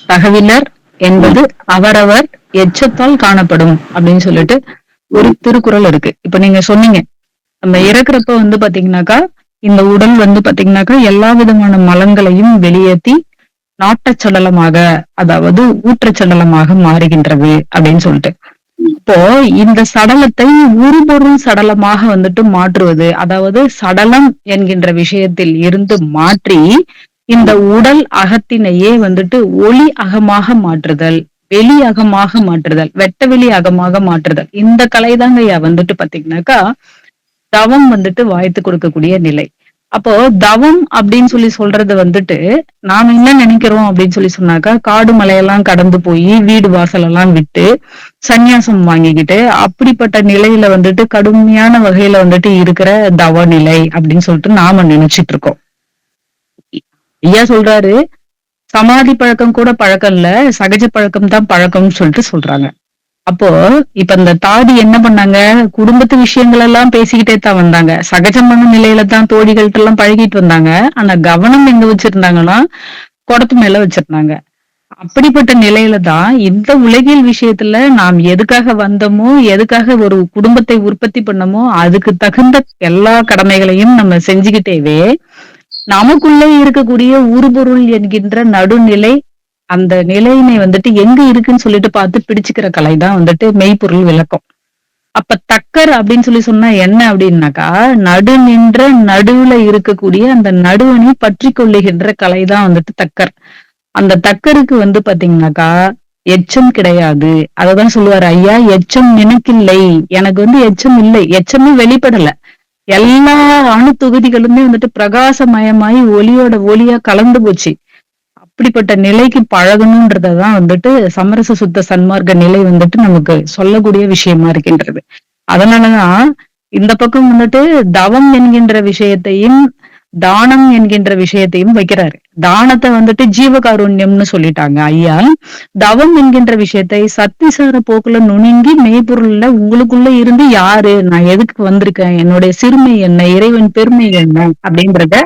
தகவிலர் என்பது அவரவர் எச்சத்தால் காணப்படும் அப்படின்னு சொல்லிட்டு ஒரு திருக்குறள் இருக்கு. இப்ப நீங்க சொன்னீங்க நம்ம இறக்குறப்ப பாத்தீங்கன்னாக்கா இந்த உடல் பாத்தீங்கன்னாக்கா எல்லா விதமான மலங்களையும் வெளியேற்றி நாட்டச்சடலமாக, அதாவது ஊற்றச்சடலமாக மாறுகின்றது அப்படின்னு சொல்லிட்டு, இப்போ இந்த சடலத்தை உருபொருள் சடலமாக மாற்றுவது, அதாவது சடலம் என்கின்ற விஷயத்தில் இருந்து மாற்றி இந்த உடல் அகத்தினையே ஒளி அகமாக மாற்றுதல், வெளி அகமாக மாற்றுதல், வெட்ட வெளி அகமாக மாற்றுதல், இந்த கலைதாங்க பாத்தீங்கன்னாக்கா தவம் வாய்த்து கொடுக்கக்கூடிய நிலை. அப்போ தவம் அப்படின்னு சொல்றது நாம என்ன நினைக்கிறோம் அப்படின்னு சொன்னாக்கா, காடு மலையெல்லாம் கடந்து போய் வீடு வாசல் எல்லாம் விட்டு சந்நியாசம் வாங்கிக்கிட்டு அப்படிப்பட்ட நிலையில கடுமையான வகையில இருக்கிற தவ நிலை அப்படின்னு சொல்லிட்டு நாம நினைச்சிட்டு இருக்கோம். ஐயா சொல்றாரு சமாதி பழக்கம் கூட பழக்கம் இல்ல, சகஜ பழக்கம் தான் பழக்கம்னு சொல்றாங்க. அப்போ இப்ப இந்த தாதி என்ன பண்ணாங்க, குடும்பத்து விஷயங்கள் எல்லாம் பேசிக்கிட்டே தான் வந்தாங்க. சகஜமான நிலையில தான் தோழிகள்ட்ட எல்லாம் பழகிட்டு வந்தாங்க. ஆனா கவனம் எங்க வச்சிருந்தாங்கன்னா குடத்து மேல வச்சிருந்தாங்க. அப்படிப்பட்ட நிலையில தான் இந்த உலகியல் விஷயத்துல நாம் எதுக்காக வந்தோமோ, எதுக்காக ஒரு குடும்பத்தை உற்பத்தி பண்ணமோ அதுக்கு தகுந்த எல்லா கடமைகளையும் நம்ம செஞ்சுக்கிட்டேவே நமக்குள்ளே இருக்கக்கூடிய உருபொருள் என்கின்ற நடுநிலை, அந்த நிலையினை எங்க இருக்குன்னு சொல்லிட்டு பார்த்து பிடிச்சுக்கிற கலை தான் மெய்ப்பொருள் விளக்கம். அப்ப தக்கர் அப்படின்னு சொன்னா என்ன அப்படின்னாக்கா, நடு நின்ற நடுவுல இருக்கக்கூடிய அந்த நடுவனை பற்றி கொள்ளுகின்ற கலை தான் தக்கர். அந்த தக்கருக்கு பாத்தீங்கன்னாக்கா எச்சம் கிடையாது. அததான் சொல்லுவாரு ஐயா, எச்சம் எனக்கில்லை, எனக்கு எச்சம் இல்லை, எச்சமே வெளிப்படல. எல்லா அணு தொகுதிகளுமே பிரகாசமயமாயி ஒளியோட ஒளியா கலந்து போச்சு. அப்படிப்பட்ட நிலைக்கு பழகணும்ன்றதான் சமரச சுத்த சன்மார்க்க நிலை நமக்கு சொல்லக்கூடிய விஷயமா இருக்கின்றது. அதனாலதான் இந்த பக்கம் தவம் என்கின்ற விஷயத்தையும் தானம் என்கின்ற விஷயத்தையும் வைக்கிறாரு. தானத்தை ஜீவகாருண்யம்னு சொல்லிட்டாங்க ஐயா. தவம் என்கின்ற விஷயத்தை சத்திசார போக்குல நுணுங்கி மெய்ப்பொருள்ல உங்களுக்குள்ள இருந்து யாரு, நான் எதுக்கு வந்திருக்கேன், என்னுடைய சிறுமை என்ன, இறைவன் பெருமை என்ன அப்படின்றத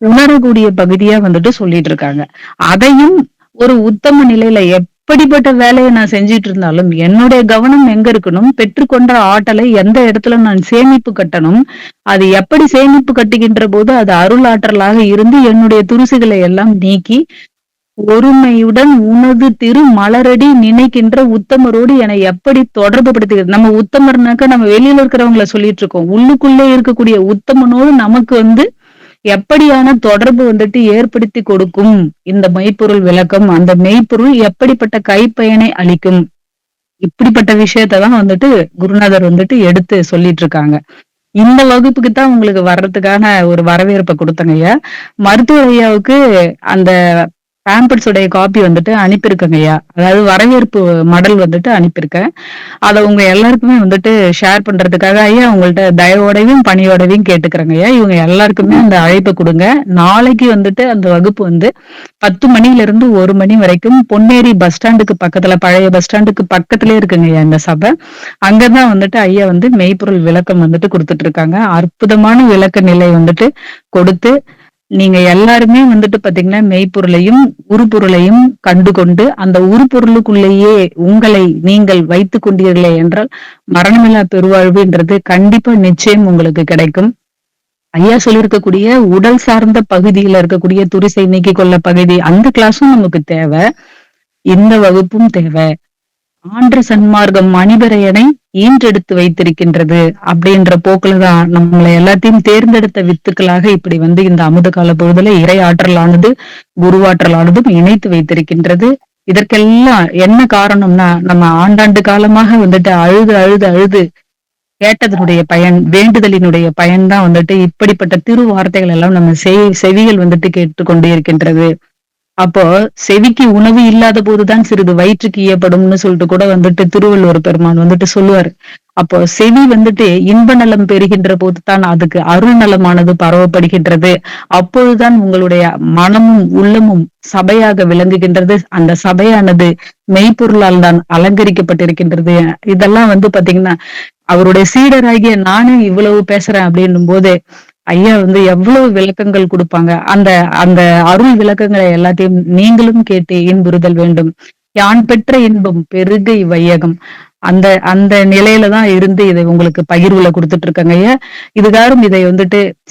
உணரக்கூடிய பகுதியா சொல்லிட்டு இருக்காங்க. அதையும் ஒரு உத்தம நிலையில எப்படிப்பட்ட வேலையை நான் செஞ்சிட்டு இருந்தாலும் என்னுடைய கவனம் எங்க இருக்கணும், பெற்றுக்கொண்ட ஆற்றலை எந்த இடத்துல நான் சேமிப்பு கட்டணும், அது எப்படி சேமிப்பு கட்டுகின்ற போது அது அருள் ஆற்றலாக இருந்து என்னுடைய துருசுகளை எல்லாம் நீக்கி ஒருமையுடன் உனது திரு மலரடி நினைக்கின்ற உத்தமரோடு என எப்படி தொடர்பு படுத்துகிறது. நம்ம உத்தமர்னாக்க நம்ம வெளியில இருக்கிறவங்கள சொல்லிட்டு இருக்கோம். உள்ளுக்குள்ளே இருக்கக்கூடிய உத்தமனோடு நமக்கு எப்படியான தொடர்பு ஏற்படுத்தி கொடுக்கும் இந்த மெய்ப்பொருள் விளக்கம். அந்த மெய்ப்பொருள் எப்படிப்பட்ட கைப்பயனை அளிக்கும், இப்படிப்பட்ட விஷயத்தான் குருநாதர் எடுத்து சொல்லிட்டு இருக்காங்க. இந்த வகுப்புக்கு தான் உங்களுக்கு வர்றதுக்கான ஒரு வரவேற்பை கொடுத்தங்க ஐயா. மருத்துவ ஐயாவுக்கு அந்த பேம்பர்ஸ் உடைய காப்பி அனுப்பியிருக்கேங்க ஐயா. அதாவது வரவேற்பு மடல் அனுப்பியிருக்கேன். அதை உங்க எல்லாருக்குமே ஷேர் பண்றதுக்காக ஐயா உங்கள்ட்ட தயவோடவையும் பணியோடவையும் கேட்டுக்கிறேங்க ஐயா. இவங்க எல்லாருக்குமே அந்த அழைப்பை கொடுங்க. நாளைக்கு அந்த வகுப்பு 10 மணில இருந்து 1 மணி வரைக்கும் பொன்னேரி பஸ் ஸ்டாண்டுக்கு பக்கத்துல, பழைய பஸ் ஸ்டாண்டுக்கு பக்கத்திலே இருக்குங்க ஐயா இந்த சபை. அங்கதான் ஐயா மெய்ப்பொருள் விளக்கம் கொடுத்துட்டு இருக்காங்க. அற்புதமான விளக்க நிலை கொடுத்து நீங்க எல்லாருமே பாத்தீங்கன்னா மெய்ப்பொருளையும் உருப்பொருளையும் கண்டு கொண்டு அந்த உருப்பொருளுக்குள்ளேயே உங்களை நீங்கள் வைத்துக் கொண்டீர்களே என்றால் மரணமில்லா பெருவாழ்வுன்றது கண்டிப்பா நிச்சயம் உங்களுக்கு கிடைக்கும். ஐயா சொல்லியிருக்கக்கூடிய உடல் சார்ந்த பகுதியில இருக்கக்கூடிய துரிசை நீக்கிக் கொள்ள பகுதி, அந்த கிளாஸும் நமக்கு தேவை, இந்த வகுப்பும் தேவை. ஆன்ற சன்மார்க்கம் மணிபரையனை ஈன்றெடுத்து வைத்திருக்கின்றது அப்படின்ற போக்குலதான் நம்மளை எல்லாத்தையும் தேர்ந்தெடுத்த வித்துக்களாக இப்படி இந்த அமுத கால பொழுதுல இறை ஆற்றலானது குருவாற்றலானதும் இணைத்து வைத்திருக்கின்றது. இதற்கெல்லாம் என்ன காரணம்னா நம்ம ஆண்டாண்டு காலமாக அழுது அழுது அழுது கேட்டதனுடைய பயன், வேண்டுதலினுடைய பயன்தான் இப்படிப்பட்ட திரு வார்த்தைகள் எல்லாம் நம்ம செவிகள் கேட்டுக்கொண்டே இருக்கின்றது. அப்போ செவிக்கு உணவு இல்லாத போதுதான் சிறிது வயிற்றுக்கு ஈயப்படும்னு சொல்லிட்டு கூட திருவள்ளுவர் பெருமான் சொல்லுவாரு. அப்போ செவி இன்ப நலம் பெறுகின்ற போதுதான் அதுக்கு அருள் நலமானது பரவப்படுகின்றது. அப்பொழுதுதான் உங்களுடைய மனமும் உள்ளமும் சபையாக விளங்குகின்றது. அந்த சபையானது மெய்ப்பொருளால் தான் அலங்கரிக்கப்பட்டிருக்கின்றது. இதெல்லாம் பாத்தீங்கன்னா அவருடைய சீடராகிய நானே இவ்வளவு பேசுறேன் அப்படின்னும் போது ஐயா எவ்வளவு விளக்கங்கள் கொடுப்பாங்க. அந்த அந்த அருள் விளக்கங்களை எல்லாத்தையும் நீங்களும் கேட்டு இன்புறுதல் வேண்டும். யான் பெற்ற இன்பம் பெருக இவ்வையகம், அந்த அந்த நிலையில தான் இருந்து இதை உங்களுக்கு பகிர்வுல கொடுத்துட்டு இருக்காங்க ஐயா. இதுகாரும் இதை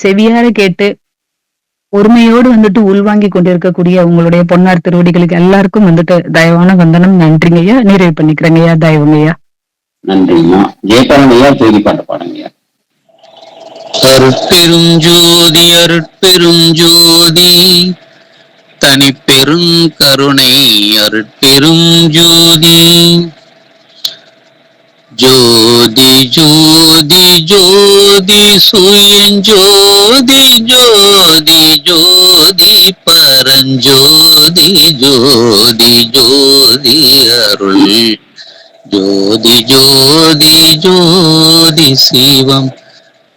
செவியார கேட்டு பொறுமையோடு உள்வாங்கி கொண்டிருக்கக்கூடிய உங்களுடைய பொன்னார் திருவடிகளுக்கு எல்லாருக்கும் தயவான வந்தனம். நன்றிங்க ஐயா. நிறைவு பண்ணிக்கிறேங்க ஐயா. தயவுங்க ஐயா. நன்றிங்கம்மா. ஜெயபாலன் ஐயா செய்தி பாட்டு பாடுங்க. அருட்பெருஞ்சோதி அருட்பெருஞ்சோதி தனிப்பெரும் கருணை அருட்பெருஞ்சோதி ஜோதி ஜோதி ஜோதி சுயஞ்சோதி ஜோதி ஜோதி பரஞ்சோதி ஜோதி ஜோதி அருள் ஜோதி ஜோதி ஜோதி சிவம்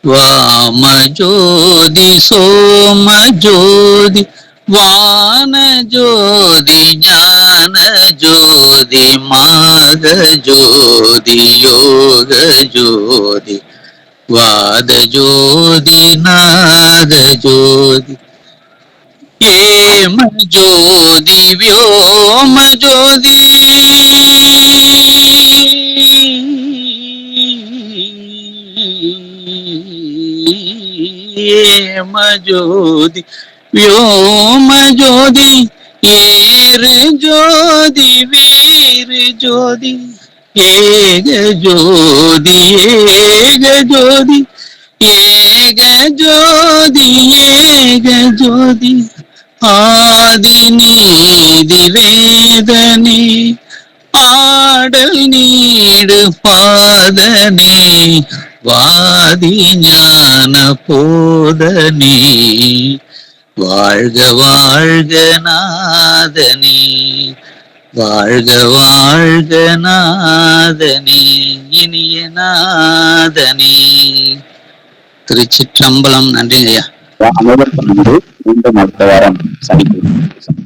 வாம ஜோதி சோம ஜோதி வான ஜோதி ஞான ஜோதி மாக ஜோதி யோக ஜோதி வாத ஜோதி நாத ஜோதி ஏம ஜோதி வியோம ஜோதி ஏம ஜோதி வியோம ஜோதி ஏறு ஜோதி வேறு ஜோதி ஏக ஜோதி ஏக ஜோதி ஏக ஜோதி ஏக ஜோதி ஆதி நீதி வேதனே ஆடல் நீடு பாதனே வாதி ஞான போதனே வாழ்க வாழ்க நாதனே வாழ்க வாழ்க நாதனே இனிய நாதனே. திருச்சிற்றம்பலம். நன்றிங்க ஐயா. மீண்டும் அடுத்த வாரம் சனிக்கிழமை